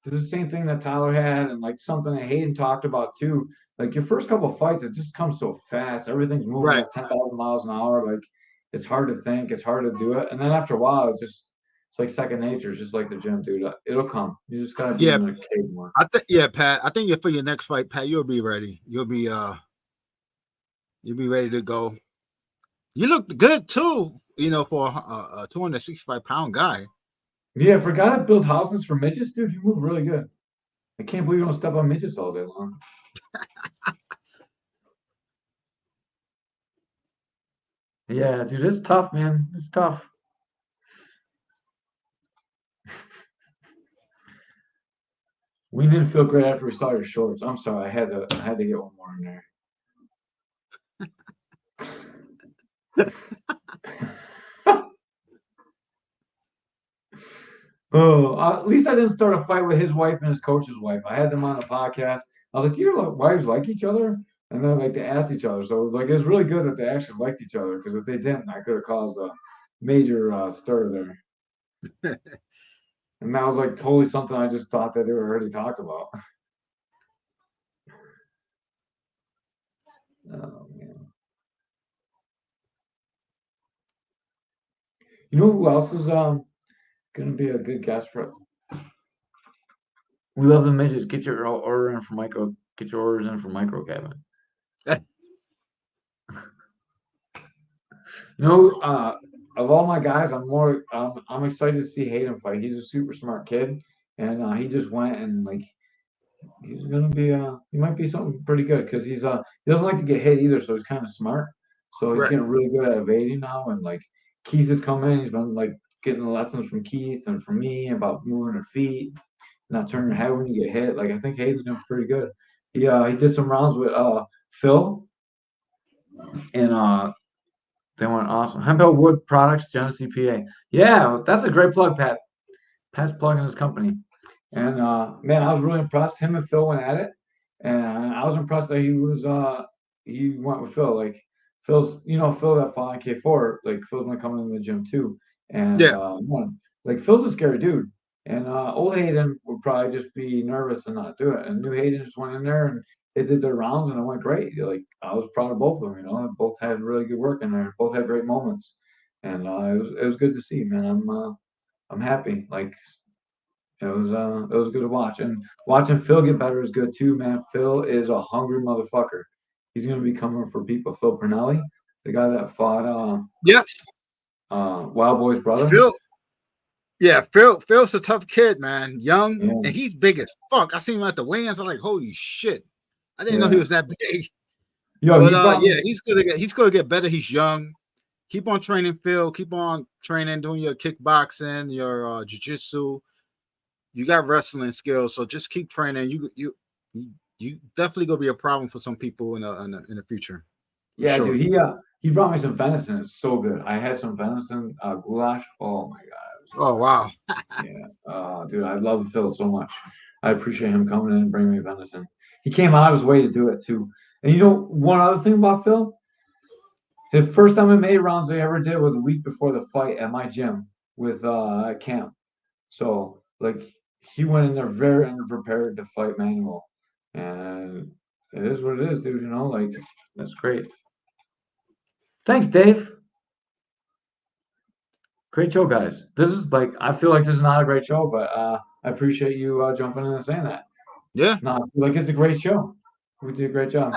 this is the same thing that Tyler had, and like something that Hayden talked about too. Like your first couple of fights, it just comes so fast. Everything's moving Right. at 10,000 miles an hour. Like it's hard to think, it's hard to do it. And then after a while, it's like second nature. It's just like the gym, dude. It'll come. You just gotta be in the cave more. Pat. I think for your next fight, Pat, you'll be ready. You'll be ready to go. You look good too, for a 265-pound guy. Yeah, for a guy that built houses for midgets, dude, you move really good. I can't believe you don't step on midgets all day long. Yeah, dude, it's tough, man. It's tough. We didn't feel great after we saw your shorts. I'm sorry, I had to get one more in there. Oh, at least I didn't start a fight with his wife and his coach's wife. I had them on a podcast. I was like, "Do your wives like each other?" And then like they asked each other. So it was really good that they actually liked each other because if they didn't, I could have caused a major stir there. And that was like totally something I just thought that they were already talked about. Oh man. You know who else is gonna be a good guest for it? We love the midgets. Get your order in for micro. Get your orders in for micro Caveman. Of all my guys, I'm excited to see Hayden fight. He's a super smart kid, and he just went and like he's gonna be he might be something pretty good because he doesn't like to get hit either, so he's kind of smart. So he's Right. getting really good at evading now, and like Keith has come in. He's been like getting the lessons from Keith and from me about moving her feet, not turning your head when you get hit. Like I think Hayden's doing pretty good. He did some rounds with Phil, and they went awesome. Hempel Wood Products, Genesee, PA. Yeah, that's a great plug, Pat. Pat's plugging his company. And man, I was really impressed. Him and Phil went at it, and I was impressed that he went with Phil. Like Phil that fought on K4. Like Phil's been coming in the gym too, and Yeah. like Phil's a scary dude. And old Hayden would probably just be nervous and not do it. And new Hayden just went in there and they did their rounds and it went great. Like I was proud of both of them. Both had really good work in there. Both had great moments, and it was good to see, man. I'm happy. Like it was good to watch, and watching Phil get better is good too, man. Phil is a hungry motherfucker. He's gonna be coming for people. Phil Pernelli, the guy that fought Yes. Wild Boy's brother. Phil's a tough kid, man. Young, Yeah. and he's big as fuck. I seen him at the weigh-ins. I'm like, holy shit. I didn't know Yeah. he was that big. Yo, But he's gonna get better. He's young. Keep on training, Phil. Keep on training, doing your kickboxing, your jiu-jitsu. You got wrestling skills, so just keep training. You definitely gonna be a problem for some people in the future. Yeah, sure. dude. He brought me some venison. It's so good. I had some venison goulash. Oh my god. Oh wow. Yeah. Dude, I love Phil so much. I appreciate him coming in and bringing me venison. He came out of his way to do it too. And you know, one other thing about Phil, his first MMA rounds they ever did was a week before the fight at my gym with Cam. So like he went in there very underprepared to fight Manuel. And it is what it is, dude, you know, like that's great. Thanks, Dave. Great show, guys. This is like I feel like this is not a great show, but I appreciate you jumping in and saying that. Yeah. No, I feel like it's a great show. We did a great job.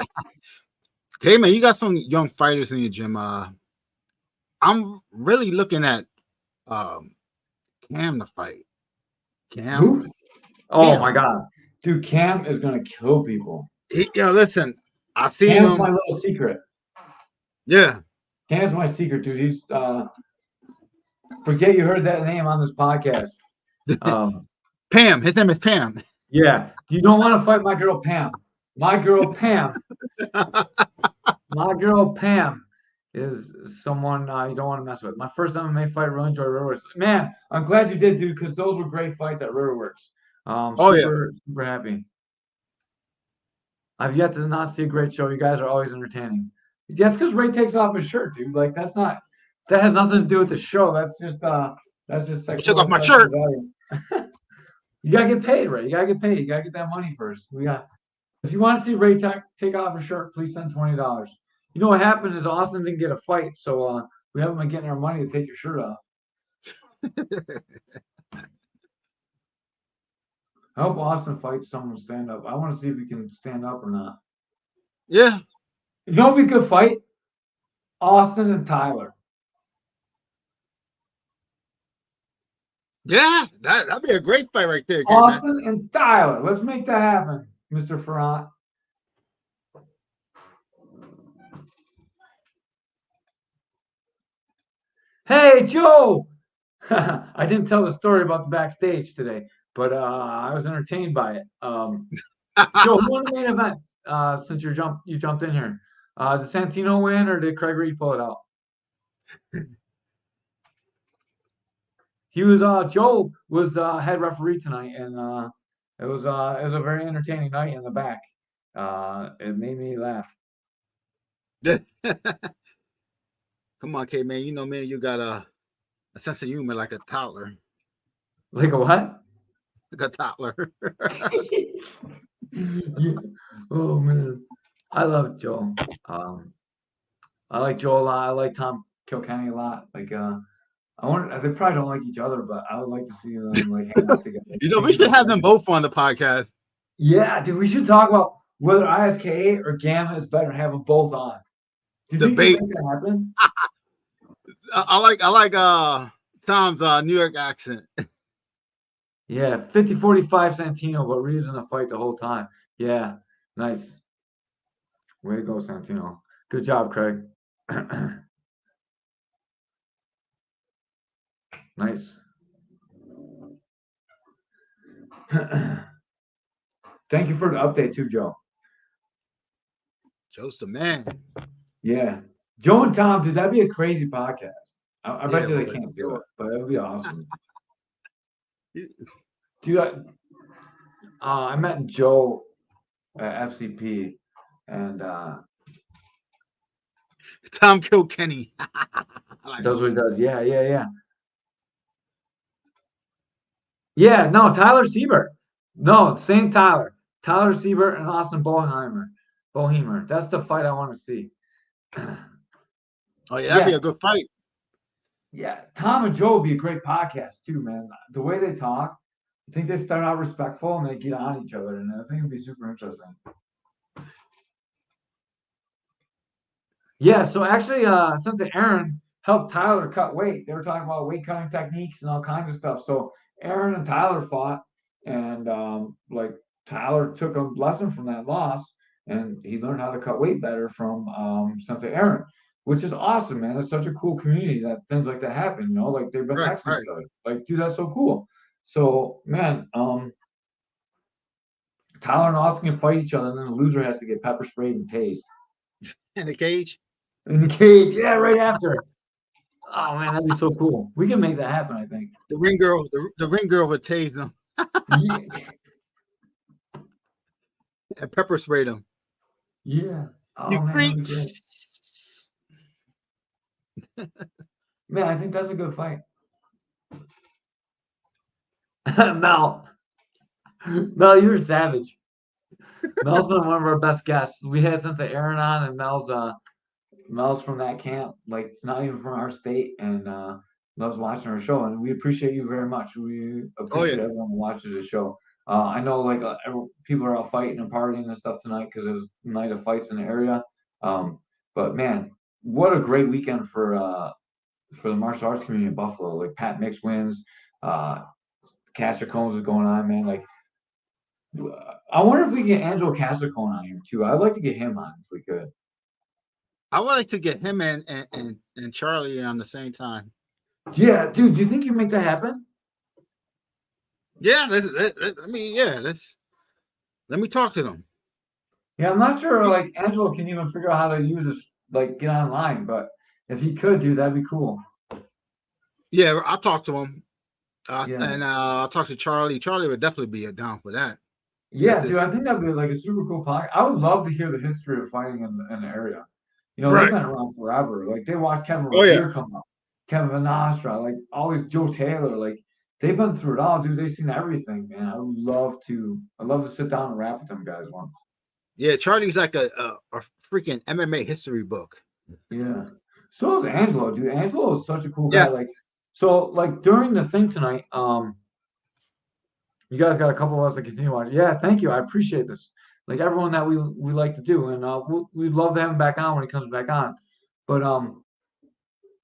Hey man, you got some young fighters in your gym. I'm really looking at Cam to fight. Cam. Who? Oh Cam. my god, dude, Cam is gonna kill people. Yo, listen, I seen Cam's him. my little secret. Yeah. Cam's my secret, dude. He's forget you heard that name on this podcast. Pam. His name is Pam. Yeah, you don't want to fight my girl Pam. My girl Pam. My girl Pam is someone you don't want to mess with. My first MMA fight, really enjoyed Riverworks. Man, I'm glad you did, dude, because those were great fights at Riverworks. Super happy. I've yet to not see a great show. You guys are always entertaining. That's because Ray takes off his shirt, dude. Like that has nothing to do with the show. That's just sexual. I took off my shirt. You gotta get paid, Ray. You gotta get paid. You gotta get that money first. If you want to see Ray take off his shirt, please send $20. You know what happened is Austin didn't get a fight, so we haven't been getting our money to take your shirt off. I hope Austin fights someone stand up. I want to see if he can stand up or not. Yeah. You know what would be a good fight? Austin and Tyler. Yeah, that'd be a great fight right there. Austin and Tyler. Let's make that happen, Mr. Ferrant. Hey, Joe! I didn't tell the story about the backstage today, but I was entertained by it. Joe, who won the main event since you jumped in here? Did Santino win or did Craig Reed pull it out? Joe was head referee tonight, and it was a very entertaining night in the back. It made me laugh. Come on, K man. You know, man, you got a sense of humor like a toddler. Like a what? Like a toddler. Yeah. Oh man, I love Joel. I like Joel a lot. I like Tom Kilkenny a lot. Like I wonder they probably don't like each other, but I would like to see them like hang out together. You know, we should have them both on the podcast. Yeah, dude, we should talk about whether ISKA or Gamma is better. Have them both on. Do you think you make that happen? I like Tom's New York accent. Yeah, 50-45 Santino, but Reeves in the fight the whole time. Yeah, nice. Way to go, Santino. Good job, Craig. Nice. Thank you for the update too, Joe. Joe's the man. Yeah. Joe and Tom, dude, that'd be a crazy podcast. I bet you they can't do it, but it would be awesome. Dude, I met Joe at FCP and Tom Kilkenny. does what he does. Yeah. Yeah, no, Tyler Siebert. No, same Tyler. Tyler Siebert and Austin Bohemer. That's the fight I want to see. Oh, yeah, that'd be a good fight. Yeah, Tom and Joe would be a great podcast too, man. The way they talk, I think they start out respectful and they get on each other, and I think it'd be super interesting. Yeah, so actually, since Aaron helped Tyler cut weight, they were talking about weight cutting techniques and all kinds of stuff. So Aaron and Tyler fought, and like Tyler took a lesson from that loss, and he learned how to cut weight better from Sensei Aaron, which is awesome, man. It's such a cool community that things like that happen. You know, like they've been texting each other. Like, dude, that's so cool. So, man, Tyler and Austin can fight each other, and then the loser has to get pepper sprayed and tased. In the cage? In the cage, yeah, right after. Oh man, that'd be so cool. We can make that happen, I think. The ring girl, the ring girl would tase him Yeah. and pepper sprayed him. Yeah. You Oh man, that'd be great. creeps. Man, I think that's a good fight. Mel. Mel, you're a savage. Mel's been one of our best guests. We had since Aaron on, and Mel's from that camp. Like it's not even from our state, and loves watching our show. And we appreciate you very much. We Oh appreciate yeah. everyone who watches the show. I know like people are out fighting and partying and stuff tonight because there's a night of fights in the area. But man, what a great weekend for the martial arts community in Buffalo. Like Pat Mix wins. Caster Combs is going on, man. Like I wonder if we can get Angelo Castricone on here too. I'd like to get him on if we could. I would like to get him and Charlie on the same time. Yeah, dude, do you think you make that happen? Yeah, let me talk to them. Yeah, I'm not sure like Angelo can even figure out how to use this, like get online, but if he could, dude, that'd be cool. Yeah, I'll talk to him. Yeah. And I'll talk to Charlie. Charlie would definitely be down for that. Yeah, dude, I think that'd be like a super cool podcast. I would love to hear the history of fighting in the area. You know, they've Right. been around forever. Like they watched Kevin Oh yeah. Rosier come up, Kevin Nostra, like all these Joe Taylor, like they've been through it all, dude. They've seen everything, man. I'd love to sit down and rap with them guys once. Yeah, Charlie's like a freaking MMA history book. Yeah. So is Angelo, dude. Angelo is such a cool guy. Yeah. Like, so like during the thing tonight, you guys got a couple of us that continue watching. Yeah, thank you. I appreciate this. Like everyone that we like to do, and we'd love to have him back on when he comes back on. But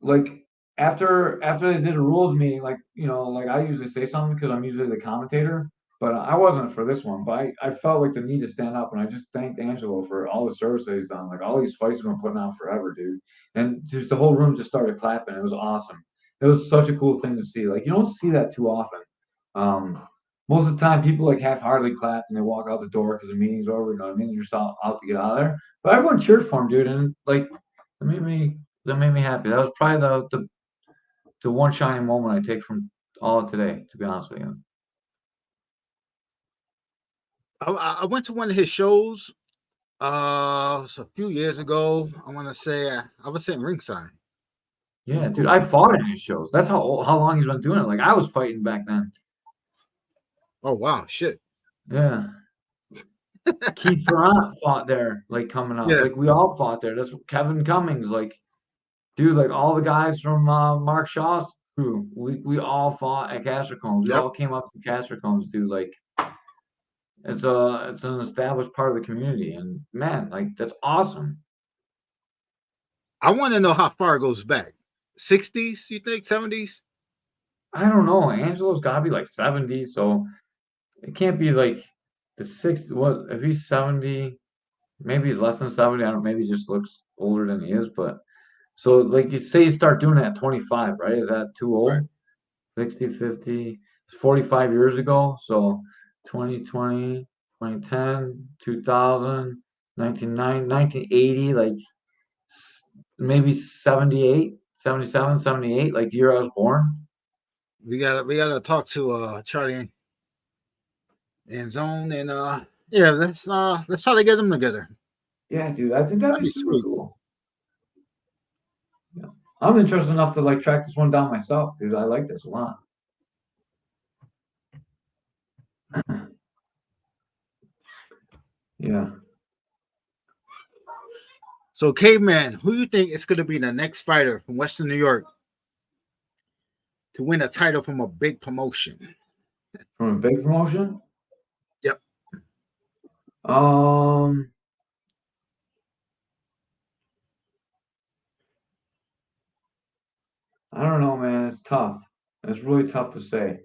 like after they did a rules meeting, like like I usually say something because I'm usually the commentator, but I wasn't for this one. But I felt like the need to stand up, and I just thanked Angelo for all the service that he's done. Like all these fights he's been putting on forever, dude. And just the whole room just started clapping. It was awesome. It was such a cool thing to see. Like you don't see that too often. Most of the time, people like half-heartedly clap and they walk out the door because the meeting's over. You know what I mean? You're just out to get out of there. But everyone cheered for him, dude, and like that made me happy. That was probably the one shining moment I take from all of today, to be honest with you. I went to one of his shows a few years ago. I want to say I was sitting ringside. Yeah, dude, cool. I fought in his shows. That's how long he's been doing it. Like I was fighting back then. Oh wow, shit. Yeah. Keith Ferrant fought there, like coming up. Yeah. Like we all fought there. That's Kevin Cummings, like dude, like all the guys from Mark Shaw's crew, we all fought at Castricombs. We Yep. all came up from Castricombs, dude. Like it's an established part of the community, and man, like that's awesome. I want to know how far it goes back. 60s, you think? 70s? I don't know. Angelo's got to be like 70, so it can't be like the 60. What if he's 70? Maybe he's less than 70. I don't. Maybe he just looks older than he is. But so like you say, you start doing it at 25, right? Is that too old? Right. 60, 50. It's 45 years ago. So 2020, 2010, 2000, 1990, 1980, like maybe 78, 77, 78, like the year I was born. We gotta talk to Charlie and Zone and yeah, let's try to get them together. Yeah, dude, I think that'd be super sweet. cool. Yeah. I'm interested enough to like track this one down myself, dude. I like this a lot. Yeah. So, Caveman, who you think is going to be the next fighter from Western New York to win a title from a big promotion? From a big promotion? Yep. I don't know, man. It's tough. It's really tough to say.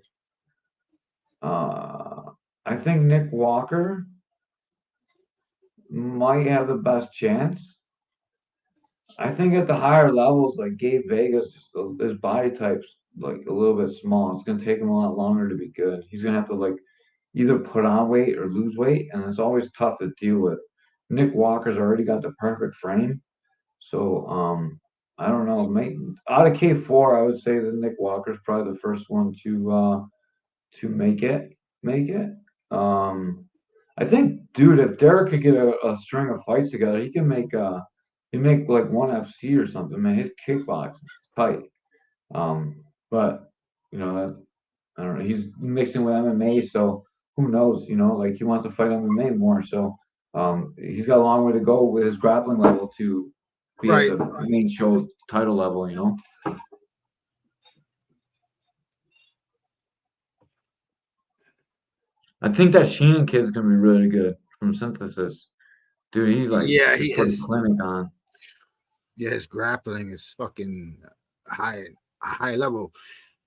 I think Nick Walker might have the best chance. I think at the higher levels, like Gabe Vegas, just his body type's like a little bit small. It's gonna take him a lot longer to be good. He's gonna have to like either put on weight or lose weight, and it's always tough to deal with. Nick Walker's already got the perfect frame, So I don't know. Out of K4, I would say that Nick Walker's probably the first one to make it. Make it. I think, dude, if Derek could get a string of fights together, he make like one FC or something. Man, his kickboxing is tight. But I don't know. He's mixing with MMA, so who knows? Like he wants to fight MMA more. So he's got a long way to go with his grappling level to be at Right. the main show title level. I think that Sheenan kid's gonna be really good from Synthesis. Dude, he Yeah, just he put a is. clinic on. Yeah, his grappling is fucking high level.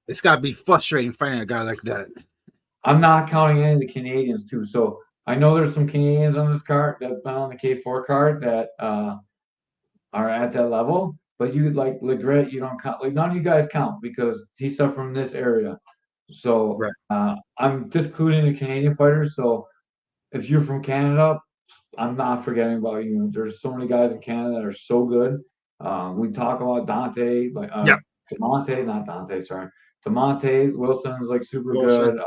It's gotta be frustrating fighting a guy like that. I'm not counting any of the Canadians too. So I know there's some Canadians on this card that been on the K4 card that are at that level. But you like Legret, you don't count. Like none of you guys count because he's from this area. So Right. I'm discluding the Canadian fighters. So if you're from Canada, I'm not forgetting about you. There's so many guys in Canada that are so good. We talk about Dante, like Yep. Demonte, not Dante, sorry. Demonte Wilson's like super Wilson.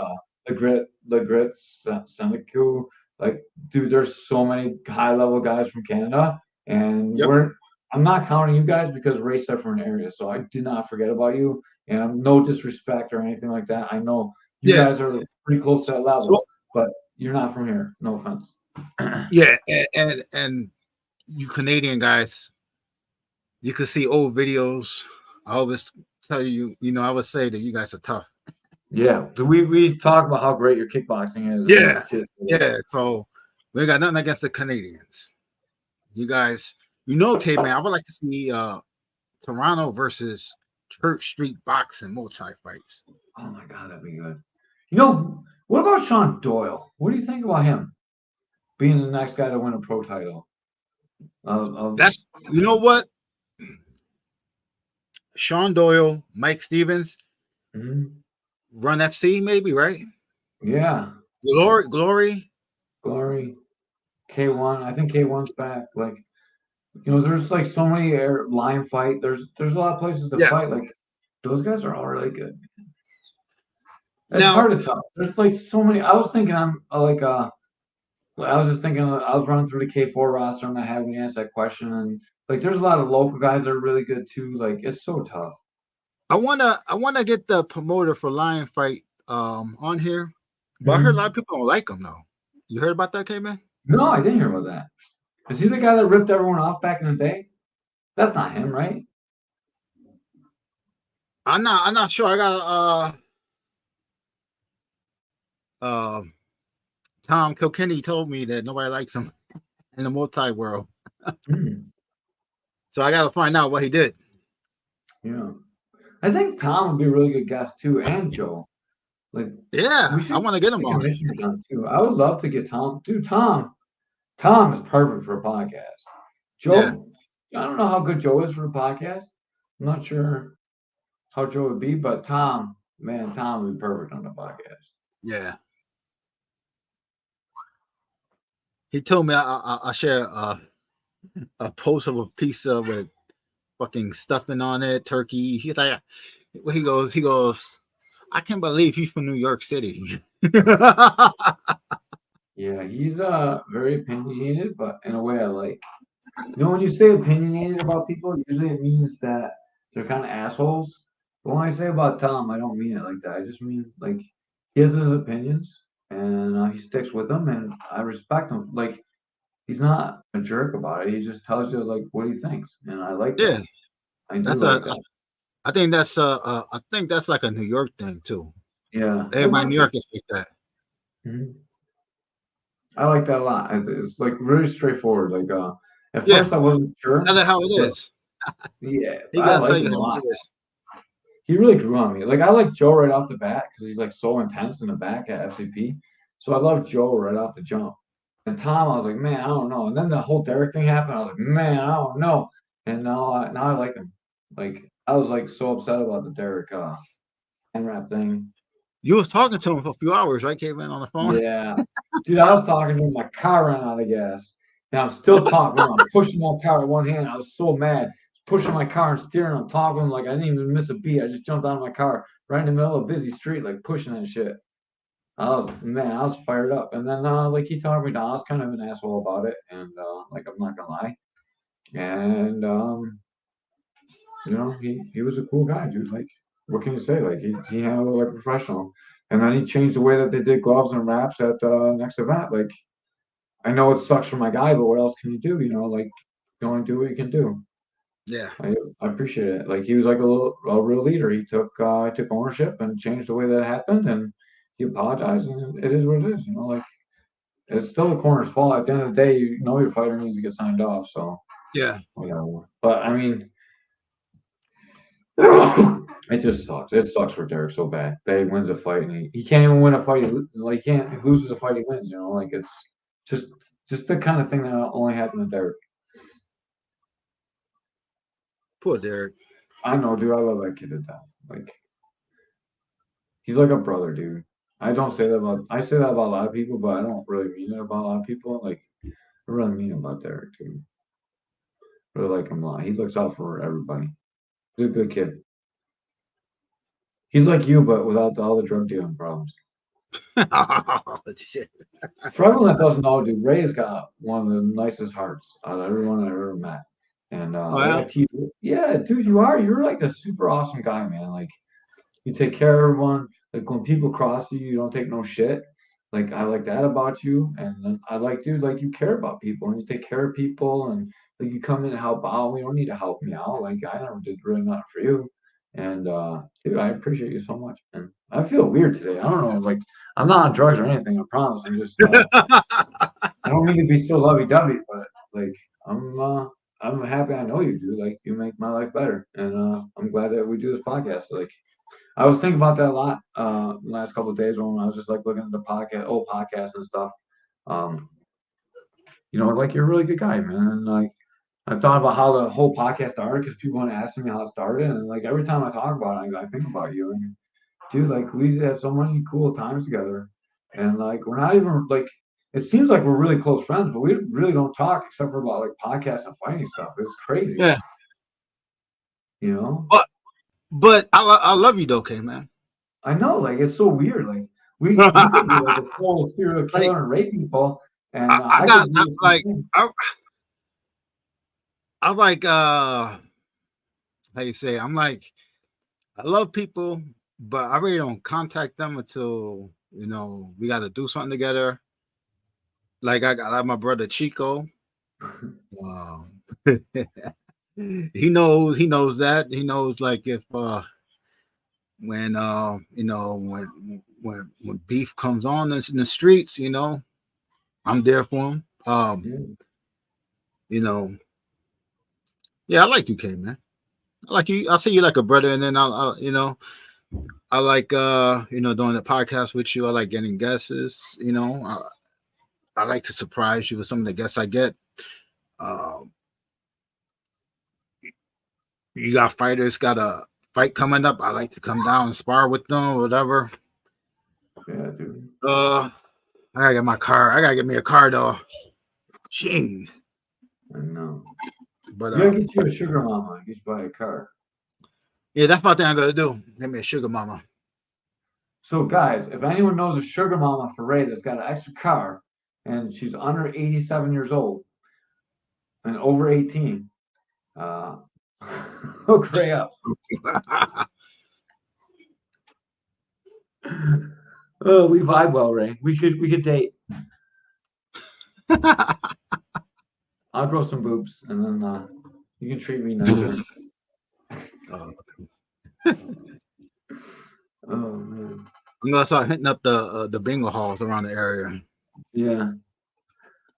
good. Legret, Senecu, like dude, there's so many high level guys from Canada, and Yep. I'm not counting you guys because Ray's from an area, so I did not forget about you, and I'm no disrespect or anything like that. I know you Yeah. guys are pretty close to that level, So, but you're not from here. No offense. yeah, and you Canadian guys, you can see old videos. I always tell you, I would say that you guys are tough. Yeah, we talk about how great your kickboxing is. Yeah. And Yeah. So we got nothing against the Canadians. You guys, Caveman, I would like to see Toronto versus Church Street boxing multi fights. Oh my god, that'd be good. What about Sean Doyle? What do you think about him being the next guy to win a pro title? That's what? Sean Doyle, Mike Stevens, Run FC, maybe, right? Yeah. Glory. K1. I think K1's back. Like, there's like so many line fight. There's a lot of places to fight. Like, those guys are all really good. It's hard to tell. There's like so many. I was thinking I was just thinking I was running through the K4 roster and I had me ask that question, and like there's a lot of local guys that are really good too. Like it's so tough. I wanna get the promoter for Lion Fight on here, but I heard a lot of people don't like him though. You heard about that, Caveman? No, I didn't hear about that. Is he the guy that ripped everyone off back in the day? That's not him, right? I'm not sure. I got Tom Kilkenny told me that nobody likes him in the multi world. So I gotta find out what he did. Yeah. I think Tom would be a really good guest too, and Joe. Like, yeah, I want to get him on. Too. I would love to get Tom. Dude, Tom is perfect for a podcast. Joe, I don't know how good Joe is for a podcast. I'm not sure how Joe would be, but Tom would be perfect on the podcast. Yeah. He told me I share a post of a pizza with fucking stuffing on it, turkey. He's like, he goes, I can't believe he's from New York City. Yeah, he's very opinionated, but in a way I like. When you say opinionated about people, usually it means that they're kind of assholes. But when I say about Tom, I don't mean it like that. I just mean like he has his opinions and he sticks with them, and I respect him. Like he's not a jerk about it. He just tells you like what he thinks, and I like that. I do like that. I think that's like a New York thing too. Yeah, everybody in New York is like that. Mm-hmm. I like that a lot. It's like really straightforward. Like at first I wasn't sure. Tell it how it is. Yeah, he gotta tell you how it is. He really grew on me. Like I like Joe right off the bat because he's like so intense in the back at FCP. So I love Joe right off the jump. And Tom, I was like, man, I don't know. And then the whole Derek thing happened. I was like, man, I don't know. And now I like him. Like I was like so upset about the Derek hand wrap thing. You was talking to him for a few hours, right, Caveman, on the phone? Yeah, dude, I was talking to him. My car ran out of gas, And I'm still talking. I'm pushing my car with one hand. I was so mad. Pushing my car and steering on top of him like I didn't even miss a beat. I just jumped out of my car right in the middle of a busy street, like pushing that shit. I was fired up. And then like he talked me down. I was kind of an asshole about it, and like I'm not gonna lie. And he was a cool guy, dude. Like, what can you say? Like he handled it like a professional. And then he changed the way that they did gloves and wraps at the next event. Like, I know it sucks for my guy, but what else can you do? Like, you only do what you can do. Yeah. I appreciate it. Like, he was like a real leader. He took ownership and changed the way that happened, and he apologized, and it is what it is. Like, it's still the corner's fault. At the end of the day, your fighter needs to get signed off. So Yeah. whatever. But I mean, it just sucks. It sucks for Derek so bad. That he wins a fight and he can't even win a fight. Like, he loses a fight, he wins. Like, it's just the kind of thing that only happened to Derek. Poor Derek. I know, dude. I love that kid to death. Like, he's like a brother, dude. I say that about a lot of people, but I don't really mean it about a lot of people. Like, I really mean it about Derek, dude. Really like him a lot. He looks out for everybody. He's a good kid. He's like you, but without all the drug dealing problems. Oh, shit. For everyone that doesn't know, dude, Ray's got one of the nicest hearts out of everyone I've ever met. And yeah, dude, you're like a super awesome guy, man. Like, you take care of everyone. Like, when people cross you, you don't take no shit. Like, I like that about you. And I like, dude, like, you care about people and you take care of people, and like, you come in and help out. You don't need to help me out. Like, I never did really nothing for you. And dude, I appreciate you so much. And I feel weird today. I don't know, like, I'm not on drugs or anything, I promise. I'm just I don't mean to be so lovey-dovey, but like, I'm happy I know you, dude. Like, you make my life better. And I'm glad that we do this podcast. Like, I was thinking about that a lot the last couple of days when I was just like looking at the old podcasts and stuff. Like, you're a really good guy, man. And like, I thought about how the whole podcast started because people want to ask me how it started, and like every time I talk about it, I think about you. And dude, like, we had so many cool times together, and like, we're not even like. It seems like we're really close friends, but we really don't talk except for about like podcasts and fighting stuff. It's crazy. Yeah. But I love you though, Caveman. I know, like, it's so weird. Like, we could be like a full serial killer Like, and rape people, and I like how you say, I'm like, I love people, but I really don't contact them until we got to do something together. Like, I like my brother Chico. He knows that. He knows, like, if when when beef comes on in the streets, I'm there for him. Yeah, I like you, K, man. I like you. I see you like a brother, and then I like doing the podcast with you. I like getting guests. I like to surprise you with some of the guests I get. You got fighters got a fight coming up. I like to come down and spar with them or whatever. Yeah, dude. I gotta get my car. I gotta get me a car though. Jeez. I know. But you gotta get you a sugar mama. You should buy a car. Yeah, that's my thing I'm gonna do. Get me a sugar mama. So, guys, if anyone knows a sugar mama for Ray that's got an extra car and she's under 87 years old and over 18, hook Ray up. Oh, we vibe well, Ray. We could date. I'll grow some boobs, and then you can treat me nicer. Oh man. I'm gonna start hitting up the bingo halls around the area. Yeah.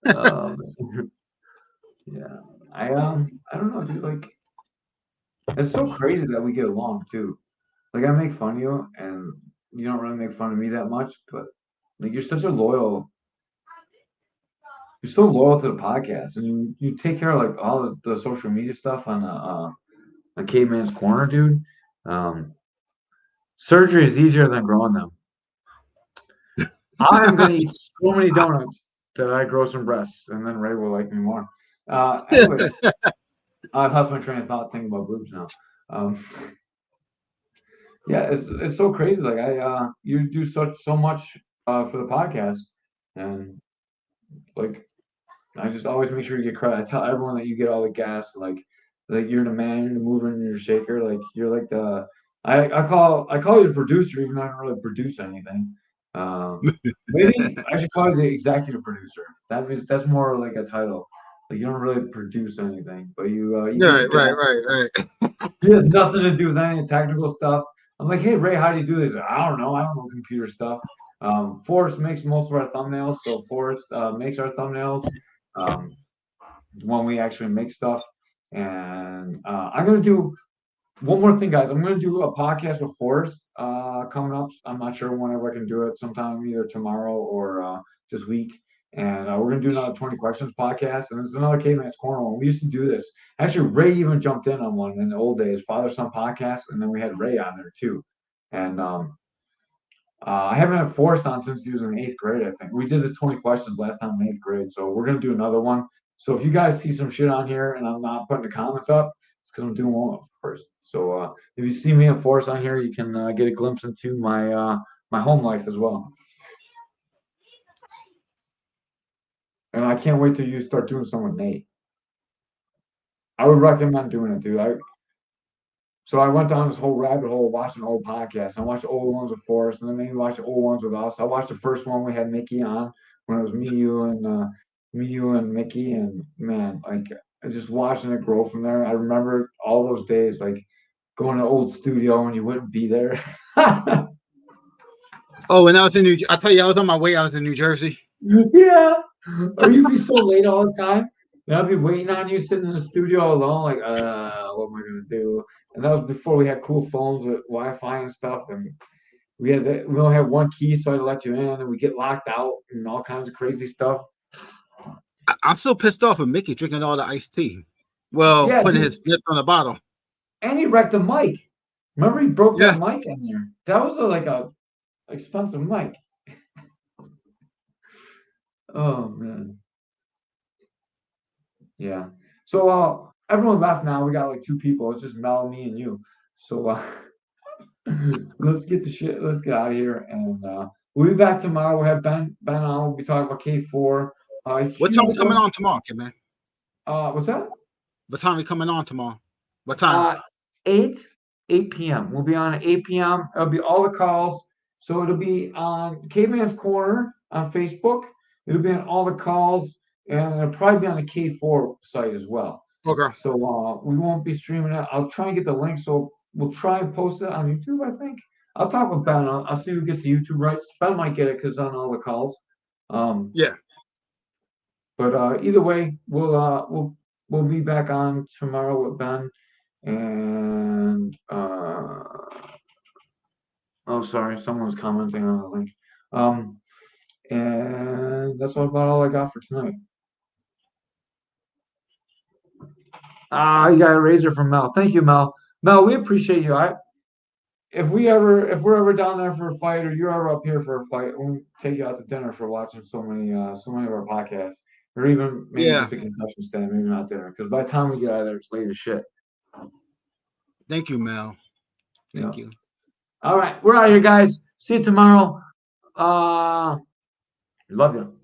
Yeah. I don't know, dude. Like, it's so crazy that we get along too. Like, I make fun of you, and you don't really make fun of me that much, but like, you're so loyal to the podcast, and you take care of like all the social media stuff on Caveman's Corner, dude. Surgery is easier than growing them. I'm gonna eat so many donuts that I grow some breasts, and then Ray will like me more. Anyway, I've lost my train of thought thinking about boobs now. Yeah, it's so crazy. Like you do so much for the podcast, and like I just always make sure you get credit. I tell everyone that you get all the gas. Like you're the man, you're the mover, and you're the shaker. Like you're like the I call you the producer, even though I don't really produce anything. Maybe I should call you the executive producer. That means that's more like a title. Like you don't really produce anything, but you Yeah, right. He has nothing to do with any technical stuff. I'm like, hey Ray, how do you do this? I don't know. I don't know computer stuff. Forrest makes most of our thumbnails, so Forrest makes our thumbnails when we actually make stuff. And I'm gonna do one more thing, guys. I'm gonna do a podcast with Forrest coming up. I'm not sure whenever I can do it. Sometime either tomorrow or this week. And we're gonna do another 20 questions podcast. And there's another Caveman's Corner one. We used to do this. Actually, Ray even jumped in on one in the old days, father son podcast, and then we had Ray on there too. And I haven't had Forrest on since he was in 8th grade. I think we did the 20 questions last time in 8th grade. So we're gonna do another one. So if you guys see some shit on here and I'm not putting the comments up, it's because I'm doing one first. So if you see me and Forrest on here, you can get a glimpse into my home life as well. And I can't wait till you start doing some with Nate. I would recommend doing it, dude. So I went down this whole rabbit hole watching old podcasts. I watched old ones with Forrest, and then maybe watch old ones with us. I watched the first one we had Mickey on when it was me, you, and Mickey, and man, like I just watching it grow from there. I remember all those days, like going to old studio and you wouldn't be there. Oh, and I was in I tell you, I was on my way out to New Jersey. Yeah. Or you'd be so late all the time. And I'd be waiting on you sitting in the studio alone, like, what am I gonna do? And that was before we had cool phones with Wi-Fi and stuff. And we only had one key, so I'd let you in, and we get locked out and all kinds of crazy stuff. I'm still pissed off with Mickey drinking all the iced tea. Well, yeah, putting his lips on the bottle. And he wrecked a mic. Remember, he broke that mic in there. That was like a expensive mic. Oh man. Yeah. So everyone left now. We got like 2 people. It's just Mel, me, and you. So let's get out of here, and we'll be back tomorrow. We'll have Ben on. We'll be talking about K4. What time are we coming on tomorrow, kid, man? What's that? What time are we coming on tomorrow? What time? 8 p.m. We'll be on at 8 p.m. It'll be all the calls. So it'll be on Caveman's Corner on Facebook. It'll be on all the calls, and it'll probably be on the K4 site as well. Okay. So we won't be streaming it. I'll try and get the link. So we'll try and post it on YouTube, I think. I'll talk with Ben. I'll see who gets the YouTube rights. Ben might get it because on all the calls. Yeah. But either way, we'll be back on tomorrow with Ben. And oh, sorry, someone's commenting on the link. And that's about all I got for tonight. You got a razor from Mel. Thank you, Mel. Mel, we appreciate you. If we're ever down there for a fight, or you're ever up here for a fight, we'll take you out to dinner for watching so many of our podcasts, or even maybe just a concession stand, maybe not dinner, because by the time we get out of there, it's late as shit. Thank you, Mel. Thank you. All right, we're out of here, guys. See you tomorrow. Love you.